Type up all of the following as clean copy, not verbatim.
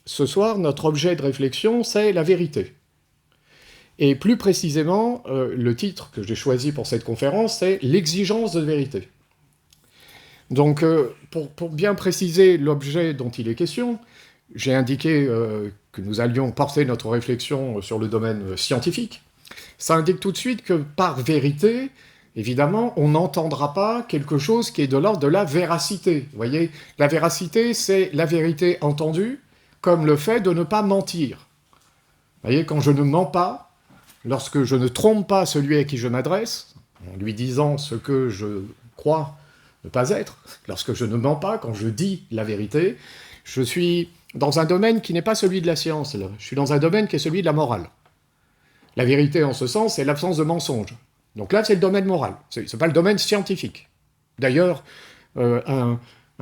Ce soir, notre objet de réflexion, c'est la vérité. Et plus précisément, le titre que j'ai choisi pour cette conférence, c'est « L'exigence de vérité ». Donc, pour bien préciser l'objet dont il est question, j'ai indiqué que nous allions porter notre réflexion sur le domaine scientifique. Ça indique tout de suite que par vérité, évidemment, on n'entendra pas quelque chose qui est de l'ordre de la véracité. Vous voyez, la véracité, c'est la vérité entendue, comme le fait de ne pas mentir. Vous voyez, quand je ne mens pas, lorsque je ne trompe pas celui à qui je m'adresse, en lui disant ce que je crois ne pas être, lorsque je ne mens pas, quand je dis la vérité, je suis dans un domaine qui n'est pas celui de la science, là. Je suis dans un domaine qui est celui de la morale. La vérité, en ce sens, c'est l'absence de mensonge. Donc là, c'est le domaine moral, c'est pas le domaine scientifique. D'ailleurs, un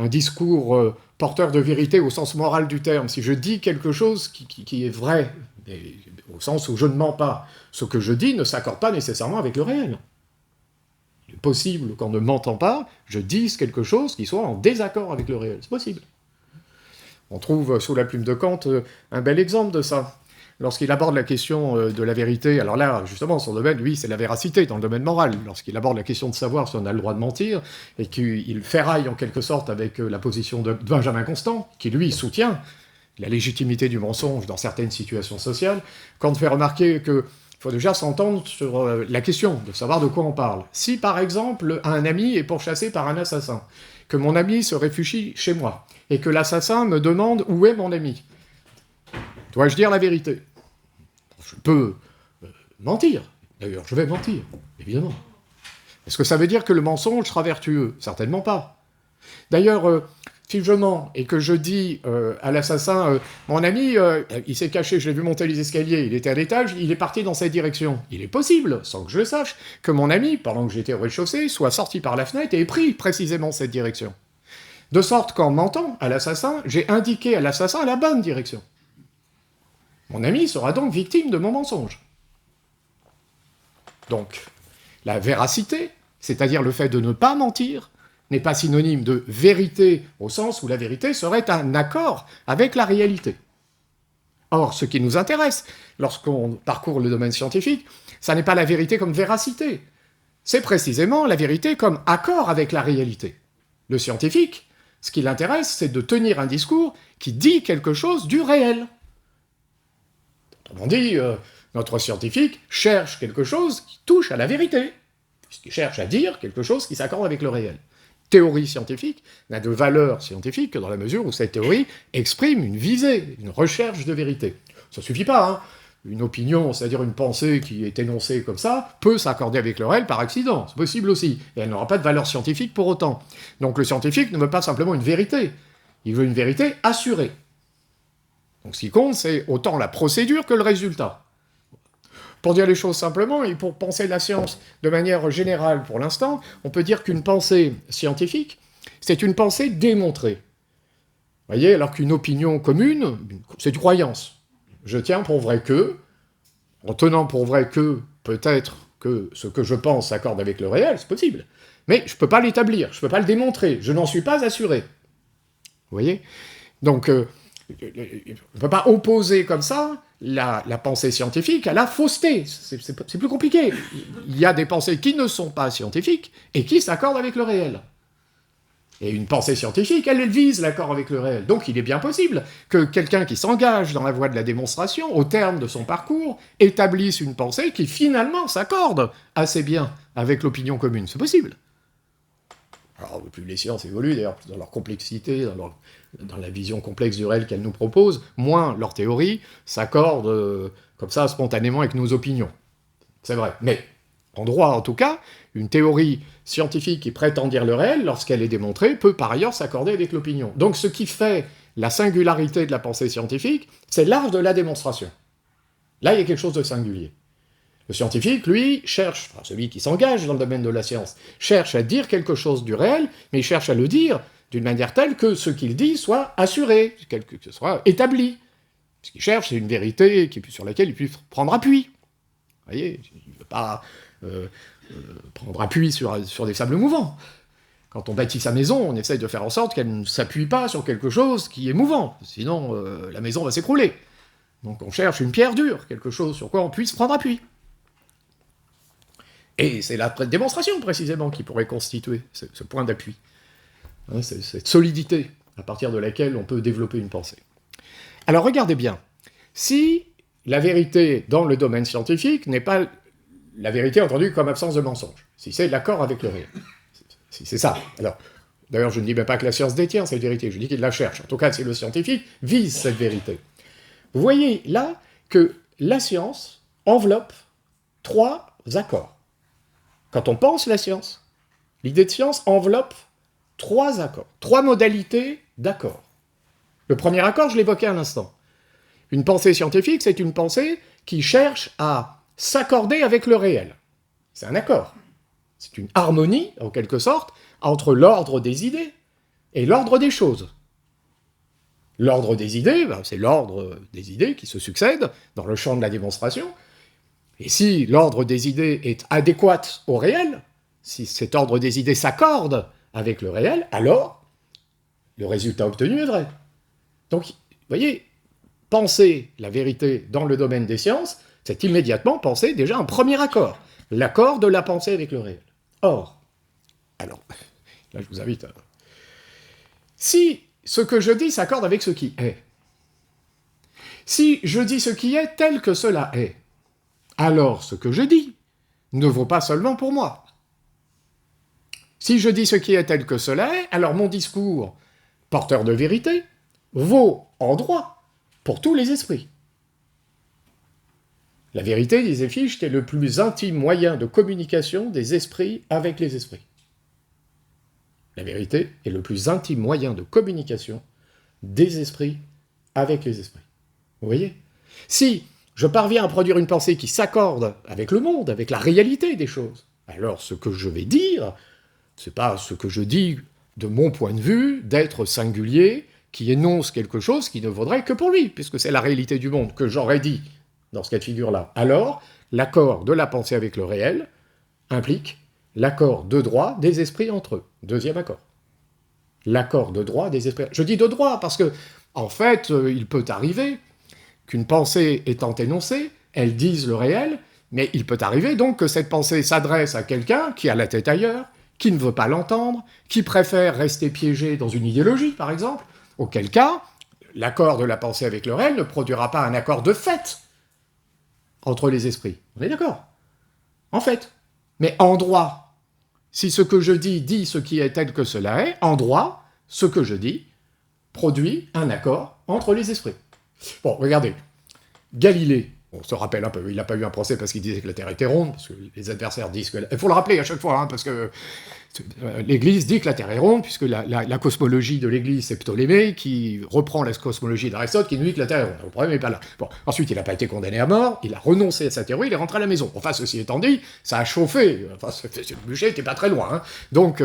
discours porteur de vérité au sens moral du terme, si je dis quelque chose qui est vrai, au sens où je ne mens pas, ce que je dis ne s'accorde pas nécessairement avec le réel. Il est possible qu'en ne mentant pas, je dise quelque chose qui soit en désaccord avec le réel. C'est possible. On trouve sous la plume de Kant un bel exemple de ça. Lorsqu'il aborde la question de la vérité, alors là, justement, son domaine, lui, c'est la véracité, dans le domaine moral. Lorsqu'il aborde la question de savoir si on a le droit de mentir, et qu'il ferraille en quelque sorte avec la position de Benjamin Constant, qui, lui, soutient la légitimité du mensonge dans certaines situations sociales, Kant fait remarquer qu'il faut déjà s'entendre sur la question de savoir de quoi on parle. Si, par exemple, un ami est pourchassé par un assassin, que mon ami se réfugie chez moi, et que l'assassin me demande où est mon ami, dois-je dire la vérité ? Je peux mentir. D'ailleurs, je vais mentir, évidemment. Est-ce que ça veut dire que le mensonge sera vertueux ? Certainement pas. D'ailleurs, si je mens et que je dis à l'assassin « Mon ami, il s'est caché, je l'ai vu monter les escaliers, il était à l'étage, il est parti dans cette direction. » Il est possible, sans que je le sache, que mon ami, pendant que j'étais au rez-de-chaussée, soit sorti par la fenêtre et ait pris précisément cette direction. De sorte qu'en mentant à l'assassin, j'ai indiqué à l'assassin la bonne direction. Mon ami sera donc victime de mon mensonge. Donc, la véracité, c'est-à-dire le fait de ne pas mentir, n'est pas synonyme de vérité au sens où la vérité serait un accord avec la réalité. Or, ce qui nous intéresse lorsqu'on parcourt le domaine scientifique, ça n'est pas la vérité comme véracité, c'est précisément la vérité comme accord avec la réalité. Le scientifique, ce qui l'intéresse, c'est de tenir un discours qui dit quelque chose du réel. Autrement dit, notre scientifique cherche quelque chose qui touche à la vérité, puisqu'il cherche à dire quelque chose qui s'accorde avec le réel. Théorie scientifique n'a de valeur scientifique que dans la mesure où cette théorie exprime une visée, une recherche de vérité. Ça ne suffit pas, hein. Une opinion, c'est-à-dire une pensée qui est énoncée comme ça, peut s'accorder avec le réel par accident, c'est possible aussi, et elle n'aura pas de valeur scientifique pour autant. Donc le scientifique ne veut pas simplement une vérité, il veut une vérité assurée. Donc ce qui compte, c'est autant la procédure que le résultat. Pour dire les choses simplement, et pour penser la science de manière générale pour l'instant, on peut dire qu'une pensée scientifique, c'est une pensée démontrée. Vous voyez, alors qu'une opinion commune, c'est une croyance. Je tiens pour vrai que, en tenant pour vrai que, peut-être que ce que je pense s'accorde avec le réel, c'est possible. Mais je ne peux pas l'établir, je ne peux pas le démontrer, je n'en suis pas assuré. Vous voyez ? Donc, on ne peut pas opposer comme ça la pensée scientifique à la fausseté. C'est plus compliqué. Il y a des pensées qui ne sont pas scientifiques et qui s'accordent avec le réel. Et une pensée scientifique, elle vise l'accord avec le réel. Donc il est bien possible que quelqu'un qui s'engage dans la voie de la démonstration, au terme de son parcours, établisse une pensée qui finalement s'accorde assez bien avec l'opinion commune. C'est possible. Alors, plus les sciences évoluent, d'ailleurs, dans leur complexité, dans la vision complexe du réel qu'elles nous proposent, moins leurs théories s'accordent comme ça spontanément avec nos opinions. C'est vrai. Mais, en droit en tout cas, une théorie scientifique qui prétend dire le réel, lorsqu'elle est démontrée, peut par ailleurs s'accorder avec l'opinion. Donc ce qui fait la singularité de la pensée scientifique, c'est l'art de la démonstration. Là, il y a quelque chose de singulier. Le scientifique, lui, cherche, enfin celui qui s'engage dans le domaine de la science, cherche à dire quelque chose du réel, mais il cherche à le dire d'une manière telle que ce qu'il dit soit assuré, que ce soit établi. Ce qu'il cherche, c'est une vérité sur laquelle il puisse prendre appui. Vous voyez, il ne veut pas prendre appui sur des sables mouvants. Quand on bâtit sa maison, on essaye de faire en sorte qu'elle ne s'appuie pas sur quelque chose qui est mouvant, sinon la maison va s'écrouler. Donc on cherche une pierre dure, quelque chose sur quoi on puisse prendre appui. Et c'est la démonstration, précisément, qui pourrait constituer ce point d'appui. Hein, cette solidité à partir de laquelle on peut développer une pensée. Alors regardez bien, si la vérité dans le domaine scientifique n'est pas la vérité entendue comme absence de mensonge, si c'est l'accord avec le réel, si c'est ça. Alors, d'ailleurs, je ne dis même pas que la science détient cette vérité, je dis qu'il la cherche. En tout cas, si le scientifique vise cette vérité. Vous voyez là que la science enveloppe 3 accords. Quand on pense la science, l'idée de science enveloppe 3 accords, 3 modalités d'accords. Le premier accord, je l'évoquais à l'instant. Une pensée scientifique, c'est une pensée qui cherche à s'accorder avec le réel. C'est un accord. C'est une harmonie, en quelque sorte, entre l'ordre des idées et l'ordre des choses. L'ordre des idées, c'est l'ordre des idées qui se succèdent dans le champ de la démonstration. Et si l'ordre des idées est adéquat au réel, si cet ordre des idées s'accorde avec le réel, alors le résultat obtenu est vrai. Donc, vous voyez, penser la vérité dans le domaine des sciences, c'est immédiatement penser déjà un premier accord, l'accord de la pensée avec le réel. Or, alors, là je vous invite à... Si ce que je dis s'accorde avec ce qui est, si je dis ce qui est tel que cela est, alors ce que je dis ne vaut pas seulement pour moi. Si je dis ce qui est tel que cela est, alors mon discours, porteur de vérité, vaut en droit pour tous les esprits. La vérité, disait Fichte, est le plus intime moyen de communication des esprits avec les esprits. La vérité est le plus intime moyen de communication des esprits avec les esprits. Vous voyez ? Si je parviens à produire une pensée qui s'accorde avec le monde, avec la réalité des choses, alors ce que je vais dire, c'est pas ce que je dis de mon point de vue, d'être singulier, qui énonce quelque chose qui ne vaudrait que pour lui, puisque c'est la réalité du monde que j'aurais dit dans ce cas de figure-là. Alors, l'accord de la pensée avec le réel implique l'accord de droit des esprits entre eux. Deuxième accord. L'accord de droit des esprits. Je dis de droit parce que, en fait, il peut arriver qu'une pensée étant énoncée, elle dise le réel, mais il peut arriver donc que cette pensée s'adresse à quelqu'un qui a la tête ailleurs, qui ne veut pas l'entendre, qui préfère rester piégé dans une idéologie, par exemple, auquel cas, l'accord de la pensée avec le réel ne produira pas un accord de fait entre les esprits. On est d'accord ? En fait. Mais en droit, si ce que je dis dit ce qui est tel que cela est, en droit, ce que je dis produit un accord entre les esprits. Bon, regardez, Galilée, on se rappelle un peu, il n'a pas eu un procès parce qu'il disait que la Terre était ronde, parce que les adversaires disent que... Il faut le rappeler à chaque fois, hein, parce que l'Église dit que la Terre est ronde, puisque la cosmologie de l'Église, c'est Ptolémée, qui reprend la cosmologie d'Aristote, qui nous dit que la Terre est ronde. Le problème n'est pas là. Bon, ensuite, il n'a pas été condamné à mort, il a renoncé à sa théorie, il est rentré à la maison. Enfin, ceci étant dit, ça a chauffé, enfin, le budget n'était pas très loin, hein. Donc,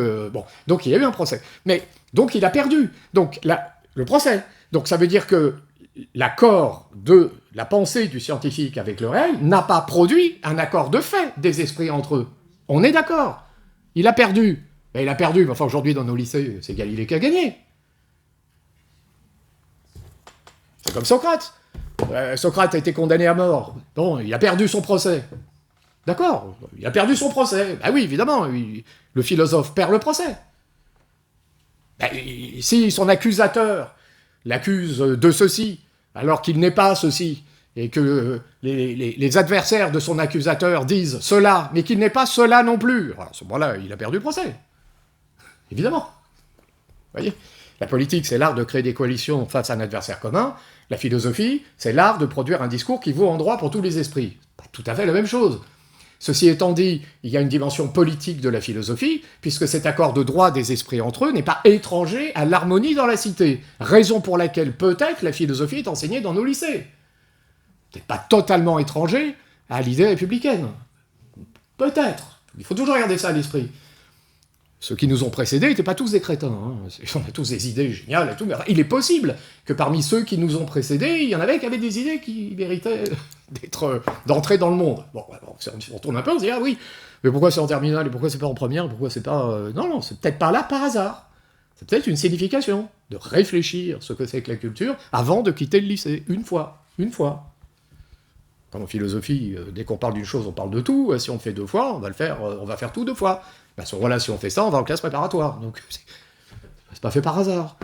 donc il y a eu un procès. Mais, donc il a perdu. Donc, le procès. Donc ça veut dire que l'accord de la pensée du scientifique avec le réel n'a pas produit un accord de fait des esprits entre eux. On est d'accord. Il a perdu. Ben, il a perdu, mais enfin aujourd'hui dans nos lycées, c'est Galilée qui a gagné. C'est comme Socrate. Socrate a été condamné à mort. Bon, il a perdu son procès. D'accord, il a perdu son procès. Ben oui, évidemment, le philosophe perd le procès. Ben, si son accusateur l'accuse de ceci, alors qu'il n'est pas ceci, et que les adversaires de son accusateur disent cela, mais qu'il n'est pas cela non plus, alors à ce moment-là, il a perdu le procès. Évidemment. Vous voyez ? La politique, c'est l'art de créer des coalitions face à un adversaire commun. La philosophie, c'est l'art de produire un discours qui vaut en droit pour tous les esprits. Pas tout à fait la même chose. Ceci étant dit, il y a une dimension politique de la philosophie, puisque cet accord de droit des esprits entre eux n'est pas étranger à l'harmonie dans la cité. Raison pour laquelle peut-être la philosophie est enseignée dans nos lycées. Peut-être pas totalement étranger à l'idée républicaine. Peut-être. Il faut toujours garder ça à l'esprit. ceux qui nous ont précédés n'étaient pas tous des crétins. Hein. On a tous des idées géniales et tout, mais il est possible que parmi ceux qui nous ont précédés, il y en avait qui avaient des idées qui méritaient d'entrer dans le monde. Bon, on tourne un peu, on se dit, ah oui, mais pourquoi c'est en terminale, et pourquoi c'est pas en première, pourquoi c'est pas... Non, c'est peut-être pas là par hasard. C'est peut-être une signification de réfléchir ce que c'est que la culture avant de quitter le lycée, une fois. Comme en philosophie, dès qu'on parle d'une chose, on parle de tout. Si on le fait 2 fois, on va faire tout 2 fois. À ce moment-là, si on fait ça, on va en classe préparatoire. Donc, c'est pas fait par hasard.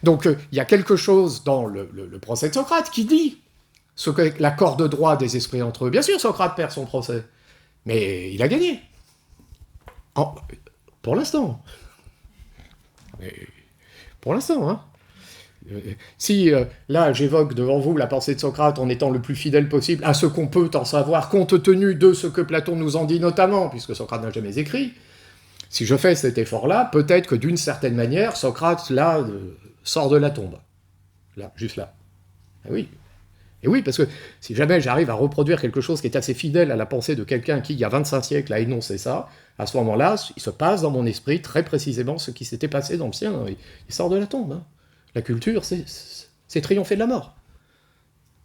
Donc, il y a quelque chose dans le procès de Socrate qui dit ce que l'accord de droit des esprits entre eux. Bien sûr, Socrate perd son procès, mais il a gagné. Pour l'instant. Pour l'instant, hein. Si, là, j'évoque devant vous la pensée de Socrate en étant le plus fidèle possible à ce qu'on peut en savoir, compte tenu de ce que Platon nous en dit notamment, puisque Socrate n'a jamais écrit, si je fais cet effort-là, peut-être que d'une certaine manière, Socrate, là, sort de la tombe. Là, juste là. Ah oui. Et oui, parce que si jamais j'arrive à reproduire quelque chose qui est assez fidèle à la pensée de quelqu'un qui, il y a 25 siècles, a énoncé ça, à ce moment-là, il se passe dans mon esprit très précisément ce qui s'était passé dans le sien. Il sort de la tombe. Hein. La culture, c'est triompher de la mort.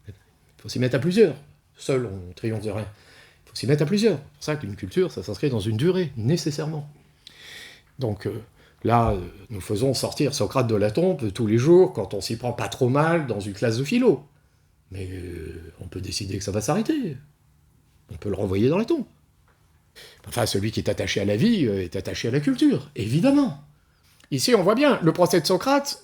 Il faut s'y mettre à plusieurs. Seul, on triomphe de rien. Il faut s'y mettre à plusieurs. C'est pour ça qu'une culture, ça s'inscrit dans une durée, nécessairement. Donc là, nous faisons sortir Socrate de la tombe tous les jours, quand on s'y prend pas trop mal dans une classe de philo. Mais on peut décider que ça va s'arrêter. On peut le renvoyer dans la tombe. Enfin, celui qui est attaché à la vie est attaché à la culture, évidemment. Ici, on voit bien, le procès de Socrate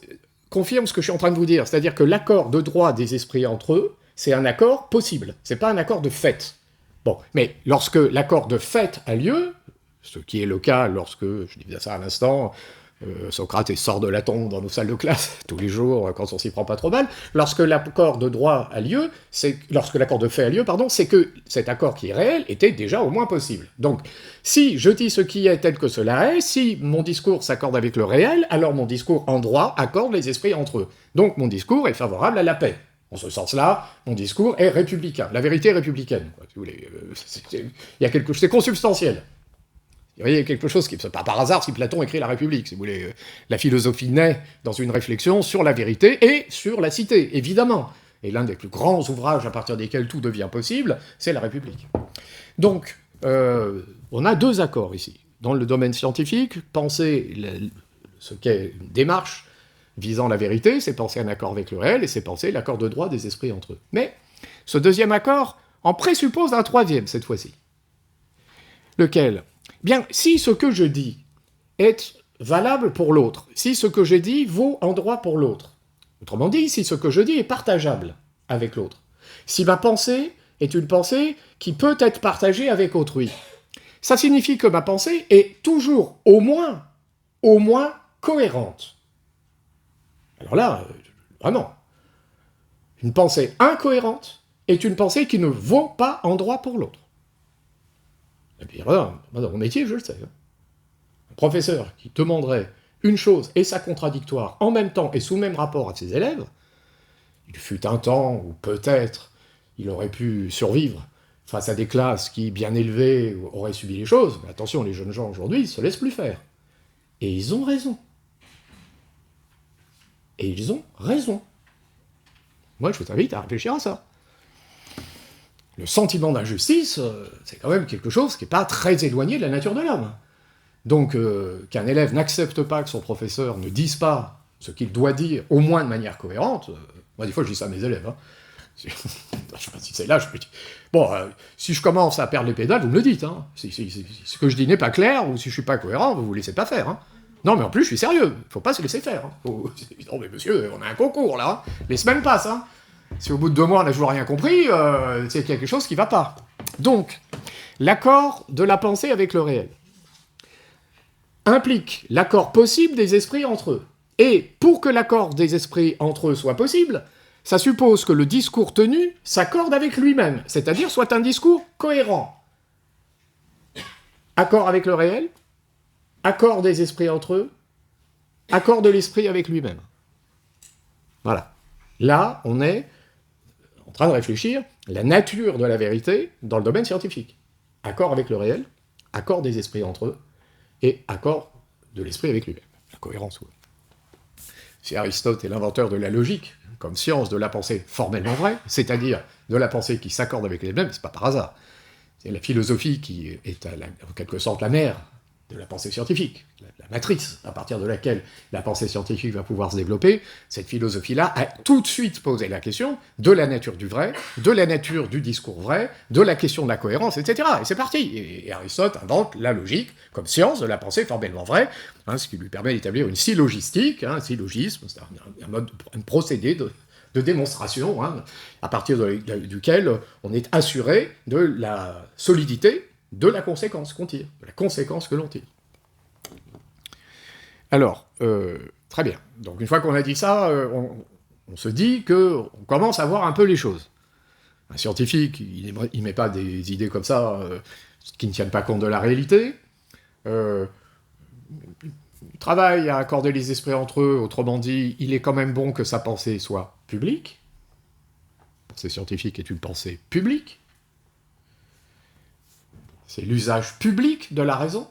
confirme ce que je suis en train de vous dire, c'est-à-dire que l'accord de droit des esprits entre eux, c'est un accord possible, c'est pas un accord de fait. Bon, mais lorsque l'accord de fait a lieu, ce qui est le cas lorsque, je disais ça à l'instant, Socrate sort de la tombe dans nos salles de classe tous les jours quand on s'y prend pas trop mal, lorsque l'accord de droit a lieu, lorsque l'accord de fait a lieu, pardon, c'est que cet accord qui est réel était déjà au moins possible. Donc, si je dis ce qui est tel que cela est, si mon discours s'accorde avec le réel, alors mon discours en droit accorde les esprits entre eux. Donc mon discours est favorable à la paix. En ce sens-là, mon discours est républicain. La vérité est républicaine. Si vous voulez, il y a quelque chose, c'est consubstantiel. Vous voyez, quelque chose qui, c'est pas par hasard si Platon écrit la République, si vous voulez. La philosophie naît dans une réflexion sur la vérité et sur la cité, évidemment. Et l'un des plus grands ouvrages à partir desquels tout devient possible, c'est la République. Donc, on a 2 accords ici. Dans le domaine scientifique, penser ce qu'est une démarche visant la vérité, c'est penser un accord avec le réel, et c'est penser l'accord de droit des esprits entre eux. Mais ce 2e accord en présuppose un 3e, cette fois-ci. Lequel ? Bien, si ce que je dis est valable pour l'autre, si ce que je dis vaut en droit pour l'autre, autrement dit, si ce que je dis est partageable avec l'autre, si ma pensée est une pensée qui peut être partagée avec autrui, ça signifie que ma pensée est toujours au moins cohérente. Alors là, vraiment, une pensée incohérente est une pensée qui ne vaut pas en droit pour l'autre. Et puis là, dans mon métier, je le sais. Un professeur qui demanderait une chose et sa contradictoire en même temps et sous le même rapport à ses élèves, il fut un temps où peut-être il aurait pu survivre face à des classes qui, bien élevées, auraient subi les choses. Mais attention, les jeunes gens aujourd'hui, ils ne se laissent plus faire. Et ils ont raison. Et ils ont raison. Moi, je vous invite à réfléchir à ça. Le sentiment d'injustice, c'est quand même quelque chose qui n'est pas très éloigné de la nature de l'homme. Donc, qu'un élève n'accepte pas que son professeur ne dise pas ce qu'il doit dire, au moins de manière cohérente, moi, des fois, je dis ça à mes élèves. Hein. Je ne sais pas si c'est là, je me dis... Bon, si je commence à perdre les pédales, vous me le dites. Hein. Si ce que je dis n'est pas clair, ou si je ne suis pas cohérent, vous ne vous laissez pas faire. Hein. Non, mais en plus, je suis sérieux. Il ne faut pas se laisser faire. Hein. Non, mais monsieur, on a un concours, là. Hein. Les semaines passent, hein. Si au bout de 2 mois, on n'a toujours rien compris, c'est quelque chose qui ne va pas. Donc, l'accord de la pensée avec le réel implique l'accord possible des esprits entre eux. Et pour que l'accord des esprits entre eux soit possible, ça suppose que le discours tenu s'accorde avec lui-même, c'est-à-dire soit un discours cohérent. Accord avec le réel, accord des esprits entre eux, accord de l'esprit avec lui-même. Voilà. Là, on est en train de réfléchir la nature de la vérité dans le domaine scientifique. Accord avec le réel, accord des esprits entre eux, et accord de l'esprit avec lui-même, la cohérence. Si Aristote est l'inventeur de la logique, comme science de la pensée formellement vraie, c'est-à-dire de la pensée qui s'accorde avec elle-même, c'est pas par hasard. C'est la philosophie qui est en quelque sorte la mère de la pensée scientifique, la matrice à partir de laquelle la pensée scientifique va pouvoir se développer. Cette philosophie-là a tout de suite posé la question de la nature du vrai, de la nature du discours vrai, de la question de la cohérence, etc. Et c'est parti. Et Aristote invente la logique comme science de la pensée formellement vraie, ce qui lui permet d'établir une syllogistique. Un syllogisme, c'est un procédé de démonstration, à partir duquel on est assuré de la solidité de la conséquence qu'on tire, de la conséquence que l'on tire. Alors, très bien. Donc une fois qu'on a dit ça, on se dit qu'on commence à voir un peu les choses. Un scientifique, il ne met pas des idées comme ça qui ne tiennent pas compte de la réalité. Il travaille à accorder les esprits entre eux, autrement dit, il est quand même bon que sa pensée soit publique. La pensée scientifique est une pensée publique. C'est l'usage public de la raison.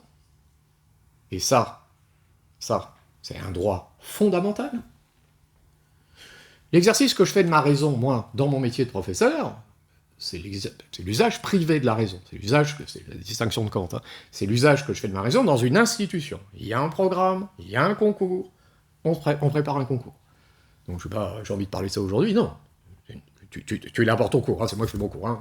Et ça, c'est un droit fondamental. L'exercice que je fais de ma raison, moi, dans mon métier de professeur, c'est l'usage privé de la raison. C'est la distinction de Kant. C'est l'usage que je fais de ma raison dans une institution. Il y a un programme, il y a un concours, on prépare un concours. Donc j'ai envie de parler de ça aujourd'hui, non. Tu es là pour ton cours, c'est moi qui fais mon cours.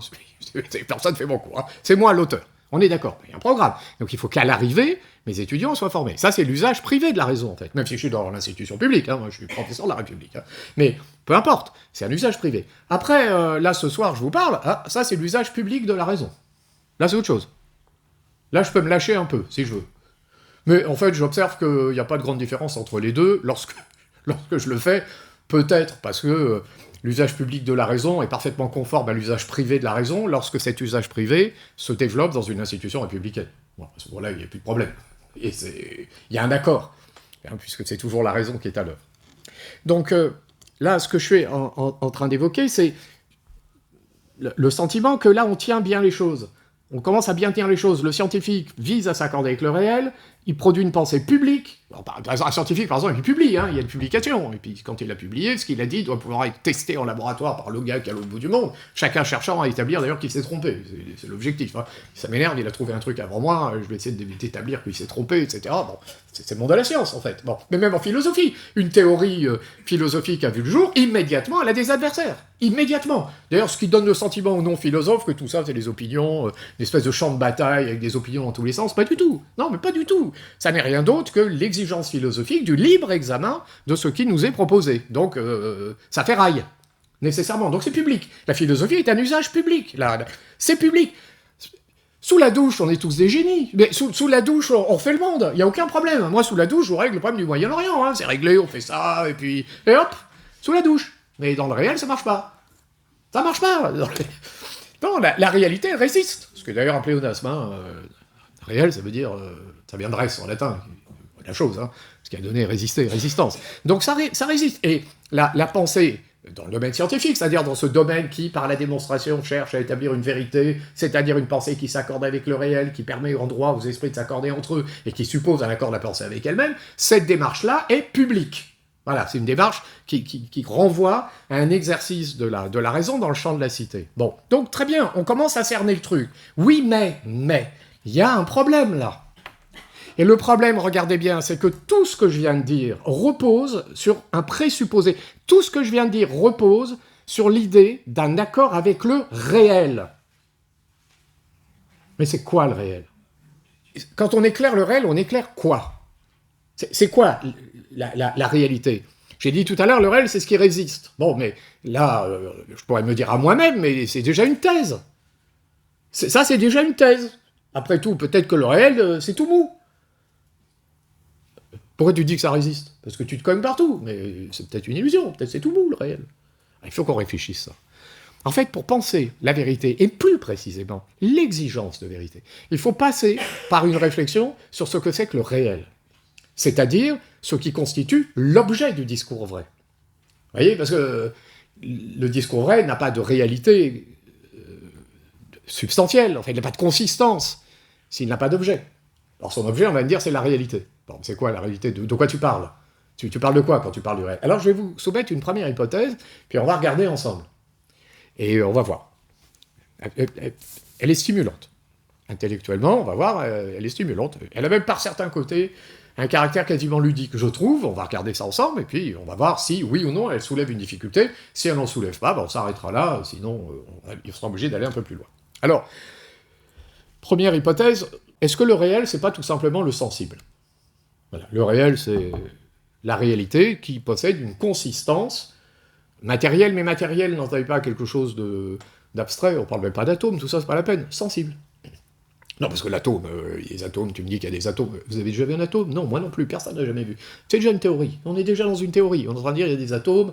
Personne ne fait mon cours. C'est moi l'auteur. On est d'accord, il y a un programme. Donc il faut qu'à l'arrivée, mes étudiants soient formés. Ça, c'est l'usage privé de la raison, en fait. Même si je suis dans l'institution publique, moi je suis professeur de la République. Mais peu importe, c'est un usage privé. Après, là, ce soir, je vous parle, ça, c'est l'usage public de la raison. Là, c'est autre chose. Là, je peux me lâcher un peu, si je veux. Mais en fait, j'observe qu'il n'y a pas de grande différence entre les deux lorsque je le fais, peut-être parce que l'usage public de la raison est parfaitement conforme à l'usage privé de la raison lorsque cet usage privé se développe dans une institution républicaine. Bon, à ce moment-là, il n'y a plus de problème. Et il y a un accord, puisque c'est toujours la raison qui est à l'œuvre. Donc là, ce que je suis en train d'évoquer, c'est le sentiment que là, on tient bien les choses. On commence à bien tenir les choses. Le scientifique vise à s'accorder avec le réel, il produit une pensée publique. Un scientifique, par exemple, il publie, il y a une publication. Et puis, quand il a publié, ce qu'il a dit doit pouvoir être testé en laboratoire par le gars qui est à l'autre bout du monde, chacun cherchant à établir d'ailleurs qu'il s'est trompé. C'est l'objectif. Ça m'énerve, il a trouvé un truc avant moi, je vais essayer d'établir qu'il s'est trompé, etc. Bon, c'est le monde de la science, en fait. Bon. Mais même en philosophie, une théorie philosophique a vu le jour, immédiatement, elle a des adversaires. Immédiatement. D'ailleurs, ce qui donne le sentiment aux non-philosophes que tout ça, c'est des opinions, une espèce de champ de bataille avec des opinions dans tous les sens. Pas du tout. Non, mais pas du tout. Ça n'est rien d'autre que l'exigence philosophique du libre examen de ce qui nous est proposé. Donc, ça fait raille, nécessairement. Donc c'est public. La philosophie est un usage public. C'est public. Sous la douche, on est tous des génies. Mais sous la douche, on fait le monde. Il n'y a aucun problème. Moi, sous la douche, je vous règle le problème du Moyen-Orient. C'est réglé, on fait ça, et hop, sous la douche. Mais dans le réel, ça marche pas. Ça marche pas. Non, la réalité, elle résiste. Ce que d'ailleurs un pléonasme. Réel, ça veut dire... ça vient de res en latin. La chose, ce qui a donné résister, résistance. Donc ça résiste. Et la pensée, dans le domaine scientifique, c'est-à-dire dans ce domaine qui, par la démonstration, cherche à établir une vérité, c'est-à-dire une pensée qui s'accorde avec le réel, qui permet en droit aux esprits de s'accorder entre eux, et qui suppose un accord de la pensée avec elle-même, cette démarche-là est publique. Voilà, c'est une démarche qui renvoie à un exercice de la raison dans le champ de la cité. Bon, donc très bien, on commence à cerner le truc. Oui, mais, il y a un problème là. Et le problème, regardez bien, c'est que tout ce que je viens de dire repose sur un présupposé. Tout ce que je viens de dire repose sur l'idée d'un accord avec le réel. Mais c'est quoi le réel? Quand on éclaire le réel, on éclaire quoi? C'est quoi la réalité? J'ai dit tout à l'heure, le réel, c'est ce qui résiste. Bon, mais là, je pourrais me dire à moi-même, mais c'est déjà une thèse. Ça, c'est déjà une thèse. Après tout, peut-être que le réel, c'est tout mou. Pourquoi tu dis que ça résiste? Parce que tu te cognes partout. Mais c'est peut-être une illusion, peut-être c'est tout mou, le réel. Il faut qu'on réfléchisse ça. En fait, pour penser la vérité, et plus précisément l'exigence de vérité, il faut passer par une réflexion sur ce que c'est que le réel. C'est-à-dire ce qui constitue l'objet du discours vrai. Vous voyez, parce que le discours vrai n'a pas de réalité substantielle, en fait, il n'a pas de consistance, s'il n'a pas d'objet. Alors son objet, on va me dire, c'est la réalité. Bon, c'est quoi la réalité? De quoi tu parles? Tu parles de quoi quand tu parles du réel? Alors je vais vous soumettre une première hypothèse, puis on va regarder ensemble. Et on va voir. Elle est stimulante. Intellectuellement, on va voir, elle est stimulante. Elle a même par certains côtés un caractère quasiment ludique, je trouve. On va regarder ça ensemble, et puis on va voir si, oui ou non, elle soulève une difficulté. Si elle n'en soulève pas, ben on s'arrêtera là, sinon il sera obligé d'aller un peu plus loin. Alors, première hypothèse, est-ce que le réel, c'est pas tout simplement le sensible? Voilà. Le réel, c'est la réalité qui possède une consistance matérielle, mais matérielle, n'entendez pas quelque chose d'abstrait, on parle même pas d'atomes, tout ça, c'est pas la peine, sensible. Non, parce que l'atome, les atomes, tu me dis qu'il y a des atomes. Vous avez déjà vu un atome? Non, moi non plus, personne n'a jamais vu. C'est déjà une théorie. On est déjà dans une théorie. On est en train de dire qu'il y a des atomes.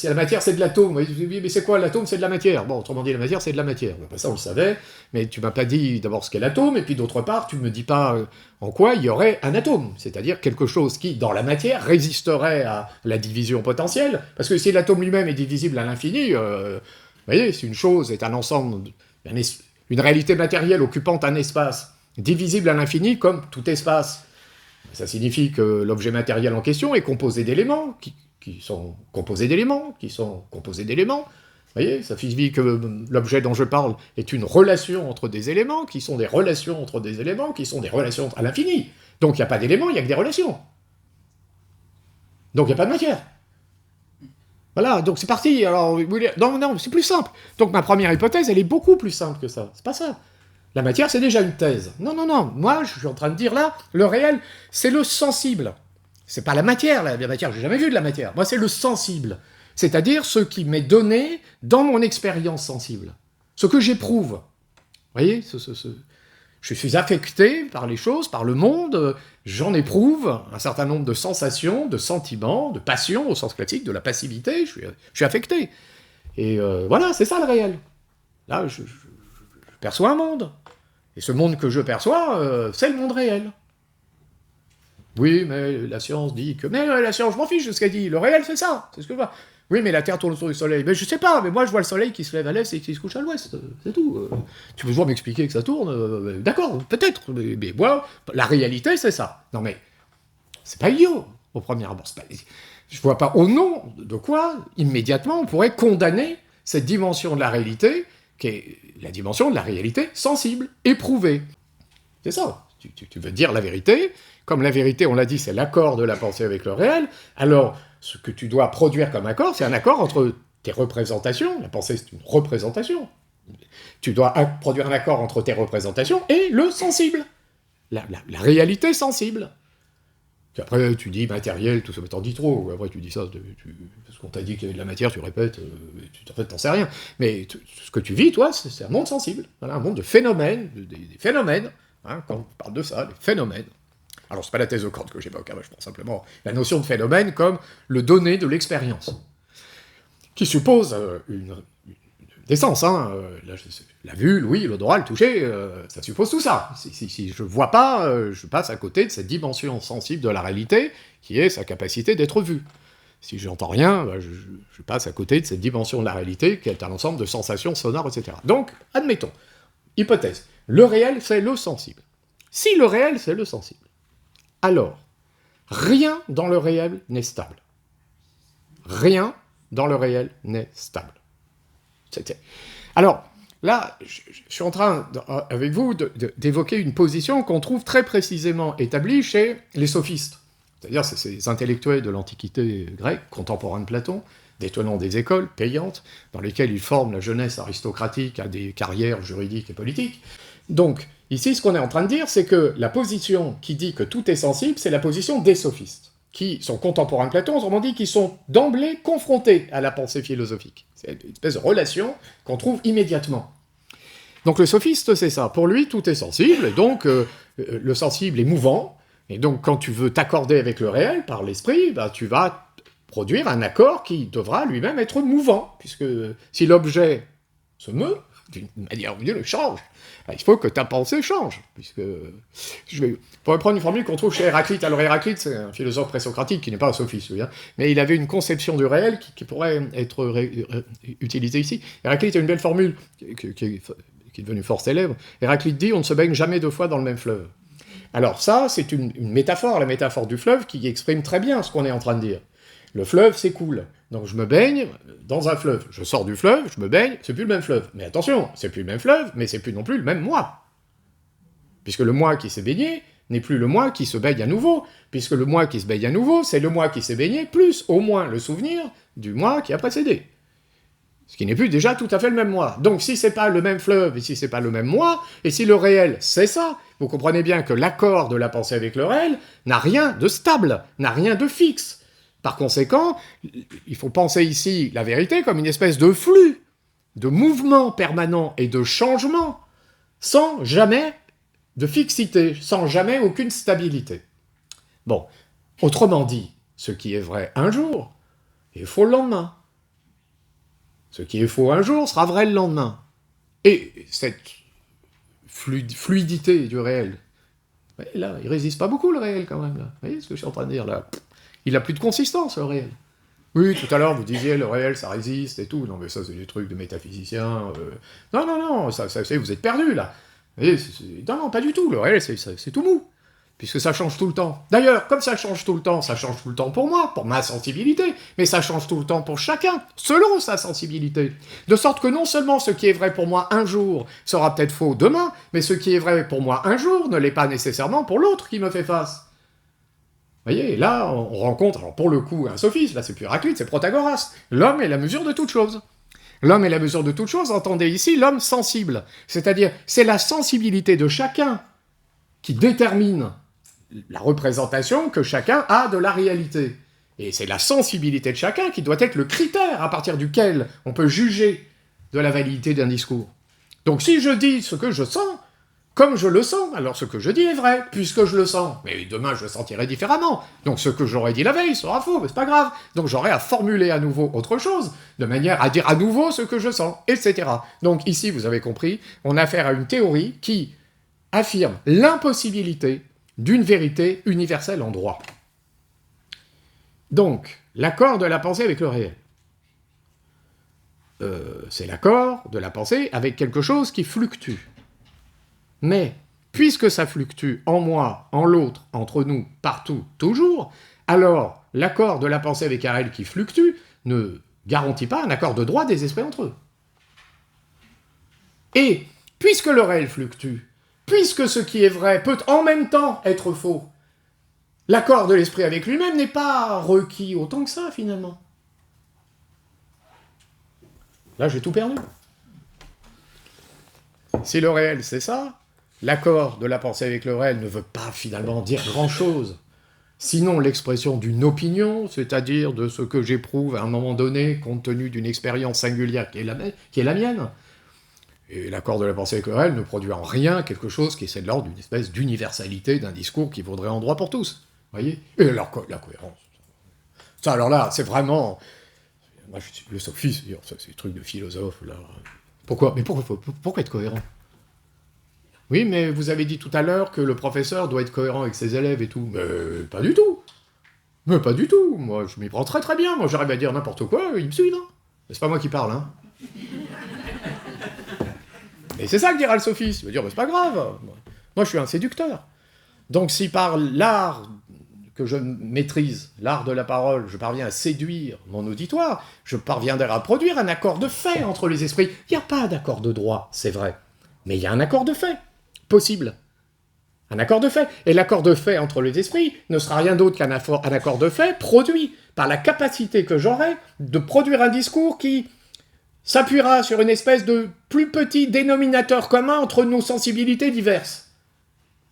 La matière, c'est de l'atome. Mais c'est quoi l'atome? C'est de la matière. Bon, autrement dit, la matière, c'est de la matière. Bon, ça, on le savait, mais tu m'as pas dit d'abord ce qu'est l'atome, et puis d'autre part, tu me dis pas en quoi il y aurait un atome. C'est-à-dire quelque chose qui, dans la matière, résisterait à la division potentielle. Parce que si l'atome lui-même est divisible à l'infini, vous voyez, si une chose est un ensemble, une réalité matérielle occupant un espace divisible à l'infini, comme tout espace, ça signifie que l'objet matériel en question est composé d'éléments, qui sont composés d'éléments, qui sont composés d'éléments. Vous voyez, ça signifie que l'objet dont je parle est une relation entre des éléments, qui sont des relations entre des éléments, qui sont des relations à l'infini. Donc il n'y a pas d'éléments, il n'y a que des relations. Donc il n'y a pas de matière. Voilà, donc c'est parti. Alors, non, c'est plus simple. Donc ma première hypothèse, elle est beaucoup plus simple que ça. C'est pas ça. La matière, c'est déjà une thèse. Non. Moi, je suis en train de dire là, le réel, c'est le sensible. C'est pas la matière, la matière, j'ai jamais vu de la matière. Moi, c'est le sensible. C'est-à-dire ce qui m'est donné dans mon expérience sensible. Ce que j'éprouve. Vous voyez, je suis affecté par les choses, par le monde, j'en éprouve un certain nombre de sensations, de sentiments, de passions, au sens classique, de la passivité, je suis affecté. Et voilà, c'est ça le réel. Là, je perçois un monde. Et ce monde que je perçois, c'est le monde réel. Oui, mais la science dit que... Mais la science, je m'en fiche de ce qu'elle dit. Le réel, c'est ça. C'est ce que je vois. Oui, mais la Terre tourne autour du Soleil. Mais je sais pas, mais moi je vois le Soleil qui se lève à l'est et qui se couche à l'ouest. C'est tout. Tu peux toujours m'expliquer que ça tourne? D'accord, peut-être. Mais moi, la réalité, c'est ça. Non mais, c'est pas idiot, au premier abord. Je vois pas au nom de quoi, immédiatement, on pourrait condamner cette dimension de la réalité, qui est la dimension de la réalité sensible, éprouvée. C'est ça. Tu veux dire la vérité. Comme la vérité, on l'a dit, c'est l'accord de la pensée avec le réel, alors ce que tu dois produire comme accord, c'est un accord entre tes représentations, la pensée c'est une représentation, tu dois produire un accord entre tes représentations et le sensible, la réalité sensible. Puis après tu dis matériel, tout ça, mais t'en dis trop, après tu dis ça, parce qu'on t'a dit qu'il y avait de la matière, tu répètes, en fait t'en sais rien, mais ce que tu vis, toi, c'est un monde sensible, voilà, un monde de phénomènes, des phénomènes, hein, quand on parle de ça, des phénomènes. Alors, c'est pas la thèse de Kant que j'évoque, je prends simplement la notion de phénomène comme le donné de l'expérience, qui suppose une essence, hein, la vue, l'ouïe, l'odorat, le toucher, ça suppose tout ça. Si je vois pas, je passe à côté de cette dimension sensible de la réalité, qui est sa capacité d'être vue. Si j'entends rien, je passe à côté de cette dimension de la réalité, qui est un ensemble de sensations sonores, etc. Donc, admettons, hypothèse, le réel, c'est le sensible. Si le réel, c'est le sensible, alors, rien dans le réel n'est stable. Rien dans le réel n'est stable. Alors, là, je suis en train, avec vous, d'évoquer une position qu'on trouve très précisément établie chez les sophistes. C'est-à-dire, c'est ces intellectuels de l'Antiquité grecque, contemporains de Platon, détenant des écoles payantes, dans lesquelles ils forment la jeunesse aristocratique à des carrières juridiques et politiques. Donc, ici, ce qu'on est en train de dire, c'est que la position qui dit que tout est sensible, c'est la position des sophistes, qui sont contemporains de Platon, autrement dit, qui sont d'emblée confrontés à la pensée philosophique. C'est une espèce de relation qu'on trouve immédiatement. Donc le sophiste, c'est ça. Pour lui, tout est sensible, et donc le sensible est mouvant, et donc quand tu veux t'accorder avec le réel, par l'esprit, tu vas produire un accord qui devra lui-même être mouvant, puisque si l'objet se meut, d'une manière ou d'une autre, change. Il faut que ta pensée change, puisque... Je pourrais prendre une formule qu'on trouve chez Héraclite. Alors Héraclite, c'est un philosophe présocratique qui n'est pas un sophiste, mais il avait une conception du réel qui pourrait être utilisée ici. Héraclite a une belle formule qui est devenue fort célèbre. Héraclite dit « on ne se baigne jamais deux fois dans le même fleuve ». Alors ça, c'est une métaphore, la métaphore du fleuve, qui exprime très bien ce qu'on est en train de dire. Le fleuve s'écoule, donc je me baigne dans un fleuve. Je sors du fleuve, je me baigne, c'est plus le même fleuve. Mais attention, c'est plus le même fleuve, mais c'est plus non plus le même moi. Puisque le moi qui s'est baigné n'est plus le moi qui se baigne à nouveau, puisque le moi qui se baigne à nouveau, c'est le moi qui s'est baigné, plus au moins le souvenir du moi qui a précédé. Ce qui n'est plus déjà tout à fait le même moi. Donc si c'est pas le même fleuve, et si c'est pas le même moi, et si le réel c'est ça, vous comprenez bien que l'accord de la pensée avec le réel n'a rien de stable, n'a rien de fixe. Par conséquent, il faut penser ici la vérité comme une espèce de flux, de mouvement permanent et de changement, sans jamais de fixité, sans jamais aucune stabilité. Bon, autrement dit, ce qui est vrai un jour est faux le lendemain. Ce qui est faux un jour sera vrai le lendemain. Et cette fluidité du réel, là, il résiste pas beaucoup le réel quand même. Là. Vous voyez ce que je suis en train de dire là? Il a plus de consistance le réel. Oui, tout à l'heure vous disiez le réel ça résiste et tout. Non mais ça c'est des trucs de métaphysiciens. Non, ça vous êtes perdus là. Et non, pas du tout, le réel, c'est tout mou, puisque ça change tout le temps. D'ailleurs, comme ça change tout le temps pour moi, pour ma sensibilité, mais ça change tout le temps pour chacun, selon sa sensibilité. De sorte que non seulement ce qui est vrai pour moi un jour sera peut-être faux demain, mais ce qui est vrai pour moi un jour ne l'est pas nécessairement pour l'autre qui me fait face. Vous voyez, là, on rencontre, alors pour le coup, un sophiste, là c'est plus Héraclite, c'est Protagoras. L'homme est la mesure de toute chose. L'homme est la mesure de toute chose, entendez ici l'homme sensible. C'est-à-dire, c'est la sensibilité de chacun qui détermine la représentation que chacun a de la réalité. Et c'est la sensibilité de chacun qui doit être le critère à partir duquel on peut juger de la validité d'un discours. Donc si je dis ce que je sens, comme je le sens, alors ce que je dis est vrai, puisque je le sens. Mais demain, je le sentirai différemment. Donc ce que j'aurais dit la veille sera faux, mais c'est pas grave. Donc j'aurai à formuler à nouveau autre chose, de manière à dire à nouveau ce que je sens, etc. Donc ici, vous avez compris, on a affaire à une théorie qui affirme l'impossibilité d'une vérité universelle en droit. Donc, l'accord de la pensée avec le réel. C'est l'accord de la pensée avec quelque chose qui fluctue. Mais, puisque ça fluctue en moi, en l'autre, entre nous, partout, toujours, alors l'accord de la pensée avec un réel qui fluctue ne garantit pas un accord de droit des esprits entre eux. Et, puisque le réel fluctue, puisque ce qui est vrai peut en même temps être faux, l'accord de l'esprit avec lui-même n'est pas requis autant que ça, finalement. Là, j'ai tout perdu. Si le réel, c'est ça, l'accord de la pensée avec le réel ne veut pas finalement dire grand-chose, sinon l'expression d'une opinion, c'est-à-dire de ce que j'éprouve à un moment donné, compte tenu d'une expérience singulière qui est la mienne. Et l'accord de la pensée avec le réel ne produit en rien quelque chose qui est de l'ordre d'une espèce d'universalité d'un discours qui vaudrait en droit pour tous. Vous voyez? Et alors, la cohérence. Ça, alors là, c'est vraiment... Moi, je suis le sophiste, ça, c'est des trucs de philosophe, là. Pourquoi être cohérent? Oui, mais vous avez dit tout à l'heure que le professeur doit être cohérent avec ses élèves et tout. Mais pas du tout. Mais pas du tout. Moi, je m'y prends très très bien. Moi, j'arrive à dire n'importe quoi, il me suit, hein. Mais c'est pas moi qui parle, hein. Et c'est ça que dira le sophiste. Il va dire, mais c'est pas grave. Moi, je suis un séducteur. Donc, si par l'art que je maîtrise, l'art de la parole, je parviens à séduire mon auditoire, je parviendrai à produire un accord de fait entre les esprits. Il n'y a pas d'accord de droit, c'est vrai. Mais il y a un accord de fait, possible. Un accord de fait. Et l'accord de fait entre les esprits ne sera rien d'autre qu'un accord de fait produit par la capacité que j'aurai de produire un discours qui s'appuiera sur une espèce de plus petit dénominateur commun entre nos sensibilités diverses.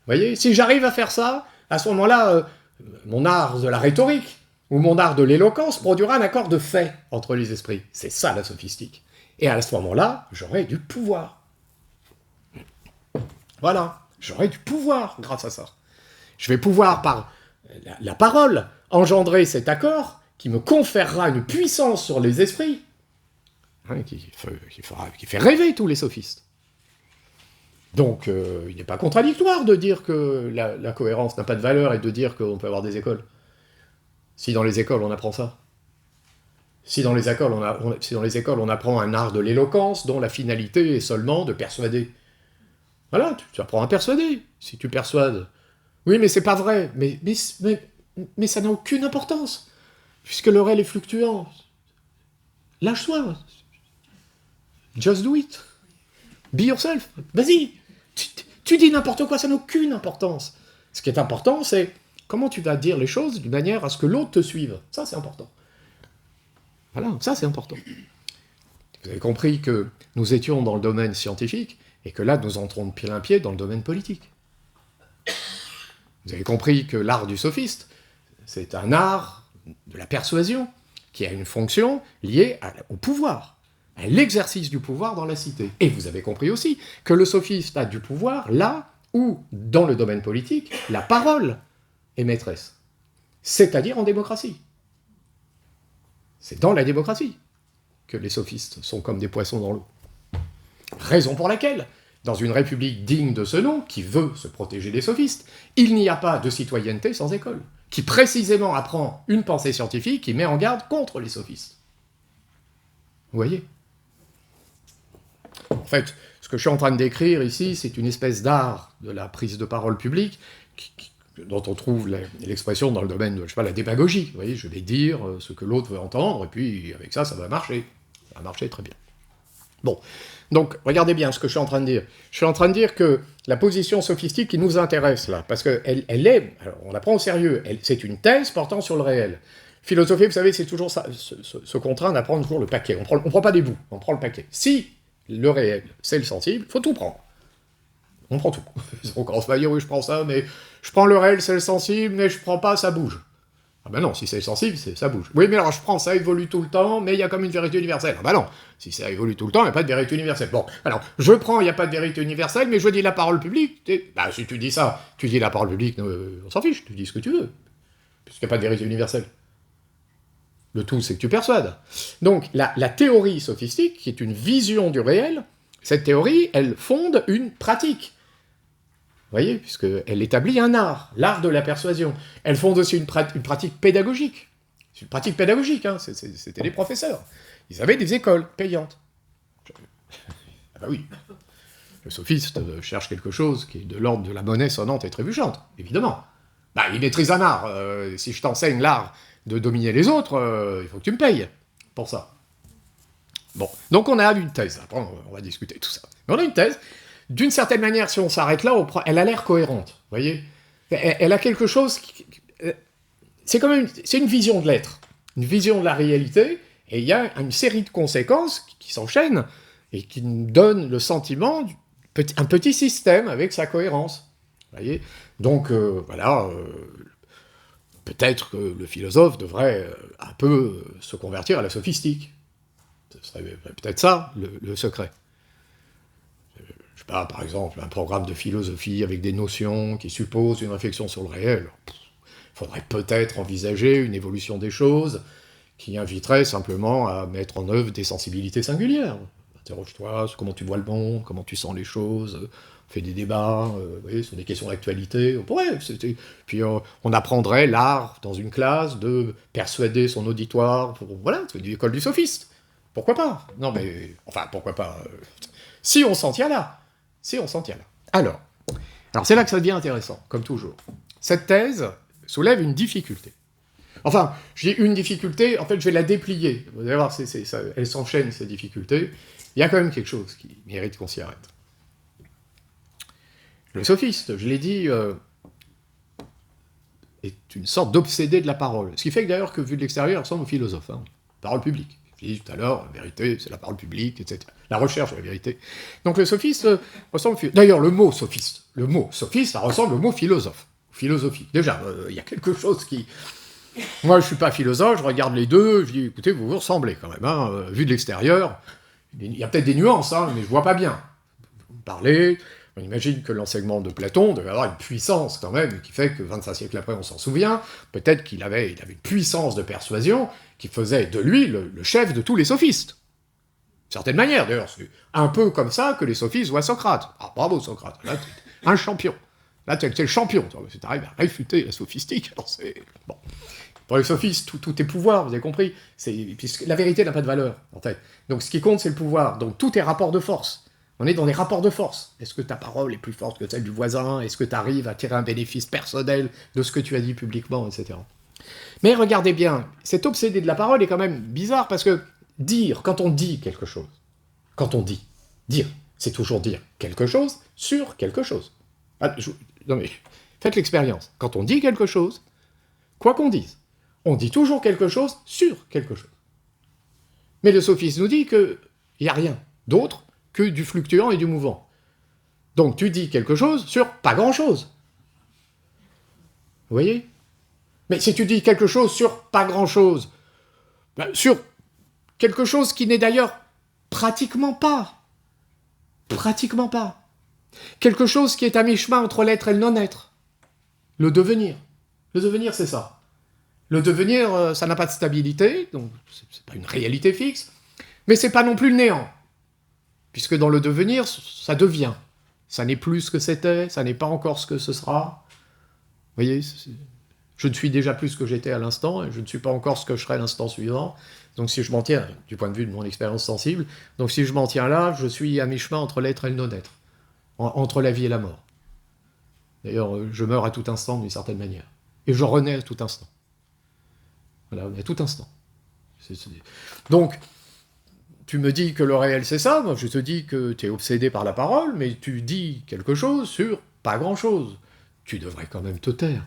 Vous voyez? Si j'arrive à faire ça, à ce moment-là, mon art de la rhétorique ou mon art de l'éloquence produira un accord de fait entre les esprits. C'est ça la sophistique. Et à ce moment-là, j'aurai du pouvoir. Voilà, j'aurai du pouvoir grâce à ça. Je vais pouvoir, par la parole, engendrer cet accord qui me conférera une puissance sur les esprits, hein, qui fait rêver tous les sophistes. Donc, il n'est pas contradictoire de dire que la cohérence n'a pas de valeur et de dire qu'on peut avoir des écoles. Si dans les écoles on apprend ça. Si dans les écoles on apprend un art de l'éloquence dont la finalité est seulement de persuader. Voilà, tu apprends à persuader. Si tu persuades Oui, mais c'est pas vrai. Mais ça n'a aucune importance, puisque le réel est fluctuant. Lâche-toi. Just do it. Be yourself. Vas-y. Tu dis n'importe quoi, ça n'a aucune importance. Ce qui est important, c'est comment tu vas dire les choses d'une manière à ce que l'autre te suive. Ça, c'est important. Voilà, ça, c'est important. Vous avez compris que nous étions dans le domaine scientifique, et que là, nous entrons de plein pied dans le domaine politique. Vous avez compris que l'art du sophiste, c'est un art de la persuasion, qui a une fonction liée au pouvoir, à l'exercice du pouvoir dans la cité. Et vous avez compris aussi que le sophiste a du pouvoir là où, dans le domaine politique, la parole est maîtresse. C'est-à-dire en démocratie. C'est dans la démocratie que les sophistes sont comme des poissons dans l'eau. Raison pour laquelle, dans une république digne de ce nom, qui veut se protéger des sophistes, il n'y a pas de citoyenneté sans école, qui précisément apprend une pensée scientifique qui met en garde contre les sophistes. Vous voyez ? En fait, ce que je suis en train de décrire ici, c'est une espèce d'art de la prise de parole publique dont on trouve l'expression dans le domaine de, je sais pas, la démagogie. Vous voyez, je vais dire ce que l'autre veut entendre, et puis avec ça, ça va marcher. Ça va marcher très bien. Bon, donc, regardez bien ce que je suis en train de dire. Je suis en train de dire que la position sophistique qui nous intéresse là, parce qu'elle est, alors on la prend au sérieux, c'est une thèse portant sur le réel. Philosophie, vous savez, c'est toujours ça, se contraindre à prendre toujours le paquet. On prend pas des bouts, on prend le paquet. Si le réel, c'est le sensible, il faut tout prendre. On prend tout. On commence pas à dire, oui, je prends ça, mais je prends le réel, c'est le sensible, mais je prends pas, ça bouge. Ah ben non, si c'est sensible, ça bouge. Oui, mais alors je prends, ça évolue tout le temps, mais il y a comme une vérité universelle. Ah ben non, si ça évolue tout le temps, il n'y a pas de vérité universelle. Bon, alors, je prends, il n'y a pas de vérité universelle, mais je dis la parole publique. Bah, si tu dis ça, tu dis la parole publique, on s'en fiche, tu dis ce que tu veux, puisqu'il n'y a pas de vérité universelle. Le tout, c'est que tu persuades. Donc, la théorie sophistique, qui est une vision du réel, cette théorie, elle fonde une pratique. Vous voyez, puisqu'elle établit un art, l'art de la persuasion. Elle fonde aussi une pratique pédagogique. C'est une pratique pédagogique, hein, c'était les professeurs. Ils avaient des écoles payantes. Ah bah oui, le sophiste cherche quelque chose qui est de l'ordre de la monnaie sonnante et trébuchante, évidemment. Bah, il maîtrise un art. Si je t'enseigne l'art de dominer les autres, il faut que tu me payes pour ça. Bon, donc on a une thèse. Après, on va discuter tout ça. Mais on a une thèse. D'une certaine manière, si on s'arrête là, elle a l'air cohérente, vous voyez ? Elle a quelque chose c'est une vision de l'être, une vision de la réalité, et il y a une série de conséquences qui s'enchaînent, et qui nous donnent le sentiment d'un petit système avec sa cohérence, vous voyez ? Donc, voilà, peut-être que le philosophe devrait un peu se convertir à la sophistique. Ce serait peut-être ça, le secret. Je sais pas, par exemple, un programme de philosophie avec des notions qui supposent une réflexion sur le réel. Il faudrait peut-être envisager une évolution des choses qui inviterait simplement à mettre en œuvre des sensibilités singulières. Interroge-toi sur comment tu vois le monde, comment tu sens les choses, fais des débats, vous voyez, sur des questions d'actualité. Puis on apprendrait l'art dans une classe de persuader son auditoire. Voilà, c'est l'école du sophiste. Pourquoi pas ? Non mais, enfin, pourquoi pas si on s'en tient là. Si on s'en tient là. Alors c'est là que ça devient intéressant, comme toujours. Cette thèse soulève une difficulté. Enfin, je dis une difficulté, en fait, je vais la déplier. Vous allez voir, elle s'enchaîne, ces difficultés. Il y a quand même quelque chose qui mérite qu'on s'y arrête. Le sophiste, je l'ai dit, est une sorte d'obsédé de la parole. Ce qui fait que d'ailleurs, que vu de l'extérieur, il ressemble au philosophe. Parole publique. Je l'ai dit tout à l'heure, la vérité, c'est la parole publique, etc. La recherche de la vérité. Donc le sophiste ressemble... D'ailleurs, le mot sophiste, ça ressemble au mot philosophe. Philosophie. Déjà, il y a quelque chose qui... Moi, je suis pas philosophe, je regarde les deux, je dis, écoutez, vous vous ressemblez quand même, vu de l'extérieur. Il y a peut-être des nuances, mais je vois pas bien. Vous parlez, on imagine que l'enseignement de Platon devait avoir une puissance quand même, qui fait que 25 siècles après, on s'en souvient, peut-être qu'il avait une puissance de persuasion qui faisait de lui le chef de tous les sophistes. D'une certaine manière, d'ailleurs, c'est un peu comme ça que les sophistes voient Socrate. Ah, bravo Socrate, là, t'es un champion. Là, t'es le champion, tu arrives à réfuter la sophistique, alors c'est... Bon. Pour les sophistes, tout est pouvoir, vous avez compris. Puisque la vérité n'a pas de valeur, en fait. Donc ce qui compte, c'est le pouvoir. Donc tout est rapport de force. On est dans des rapports de force. Est-ce que ta parole est plus forte que celle du voisin? Est-ce que tu arrives à tirer un bénéfice personnel de ce que tu as dit publiquement, etc. Mais regardez bien, cet obsédé de la parole est quand même bizarre, parce que dire, quand on dit quelque chose, quand on dit, dire, c'est toujours dire quelque chose sur quelque chose. Ah, non mais, faites l'expérience. Quand on dit quelque chose, quoi qu'on dise, on dit toujours quelque chose sur quelque chose. Mais le sophiste nous dit qu'il n'y a rien d'autre que du fluctuant et du mouvant. Donc tu dis quelque chose sur pas grand-chose. Vous voyez? Mais si tu dis quelque chose sur pas grand-chose, sur quelque chose qui n'est d'ailleurs pratiquement pas, quelque chose qui est à mi-chemin entre l'être et le non-être, le devenir. Le devenir, c'est ça. Le devenir, ça n'a pas de stabilité, donc c'est pas une réalité fixe, mais c'est pas non plus le néant. Puisque dans le devenir, ça devient. Ça n'est plus ce que c'était, ça n'est pas encore ce que ce sera. Vous voyez, je ne suis déjà plus ce que j'étais à l'instant, et je ne suis pas encore ce que je serai l'instant suivant. Donc si je m'en tiens, du point de vue de mon expérience sensible, donc si je m'en tiens là, je suis à mi-chemin entre l'être et le non-être, entre la vie et la mort. D'ailleurs, je meurs à tout instant d'une certaine manière. Et je renais à tout instant. Voilà, à tout instant. Donc, tu me dis que le réel c'est ça, moi je te dis que tu es obsédé par la parole, mais tu dis quelque chose sur pas grand-chose. Tu devrais quand même te taire.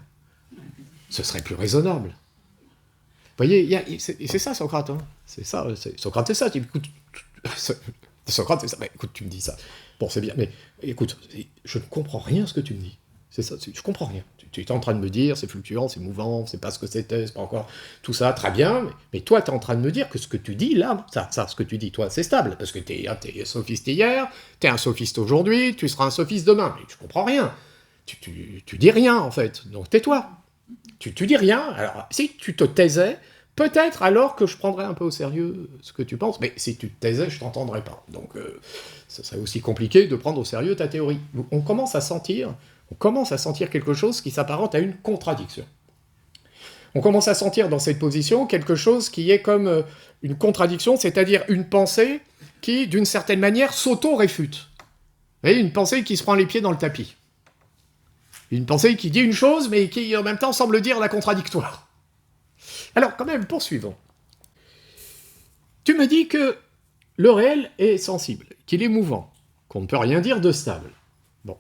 Ce serait plus raisonnable. Vous voyez, c'est ça Socrate, hein. C'est ça, Socrate c'est ça. Écoute, Socrate c'est ça, mais écoute, tu me dis ça. Bon, c'est bien, mais écoute, je ne comprends rien à ce que tu me dis. C'est ça, je comprends rien. Tu es en train de me dire, c'est fluctuant, c'est mouvant, c'est pas ce que c'était, c'est pas encore tout ça, très bien, mais toi, tu es en train de me dire que ce que tu dis là, ce que tu dis, toi, c'est stable, parce que tu es sophiste hier, tu es un sophiste aujourd'hui, tu seras un sophiste demain, mais je comprends rien. Tu dis rien, en fait, donc tais-toi. Tu dis rien, alors si tu te taisais, peut-être alors que je prendrais un peu au sérieux ce que tu penses, mais si tu te taisais, je t'entendrais pas. Donc, ça serait aussi compliqué de prendre au sérieux ta théorie. On commence à sentir quelque chose qui s'apparente à une contradiction. On commence à sentir dans cette position quelque chose qui est comme une contradiction, c'est-à-dire une pensée qui, d'une certaine manière, s'auto-réfute. Vous voyez, une pensée qui se prend les pieds dans le tapis. Une pensée qui dit une chose, mais qui en même temps semble dire la contradictoire. Alors, quand même, poursuivons. Tu me dis que le réel est sensible, qu'il est mouvant, qu'on ne peut rien dire de stable. Bon.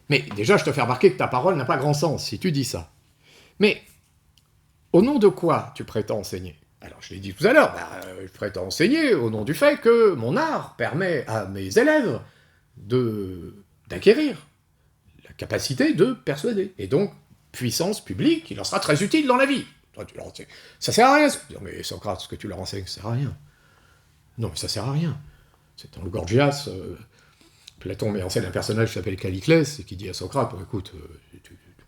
Mais déjà, je te fais remarquer que ta parole n'a pas grand sens si tu dis ça. Mais au nom de quoi tu prétends enseigner? Alors, je l'ai dit tout à l'heure, je prétends enseigner au nom du fait que mon art permet à mes élèves d'acquérir la capacité de persuader. Et donc, puissance publique, qui leur sera très utile dans la vie. Toi, tu leur enseignes. Ça sert à rien. Mais Socrate, ce que tu leur enseignes, ça sert à rien. Non, mais ça sert à rien. C'est dans le Gorgias, Platon met en scène un personnage qui s'appelle Calliclès, et qui dit à Socrate, bon, écoute,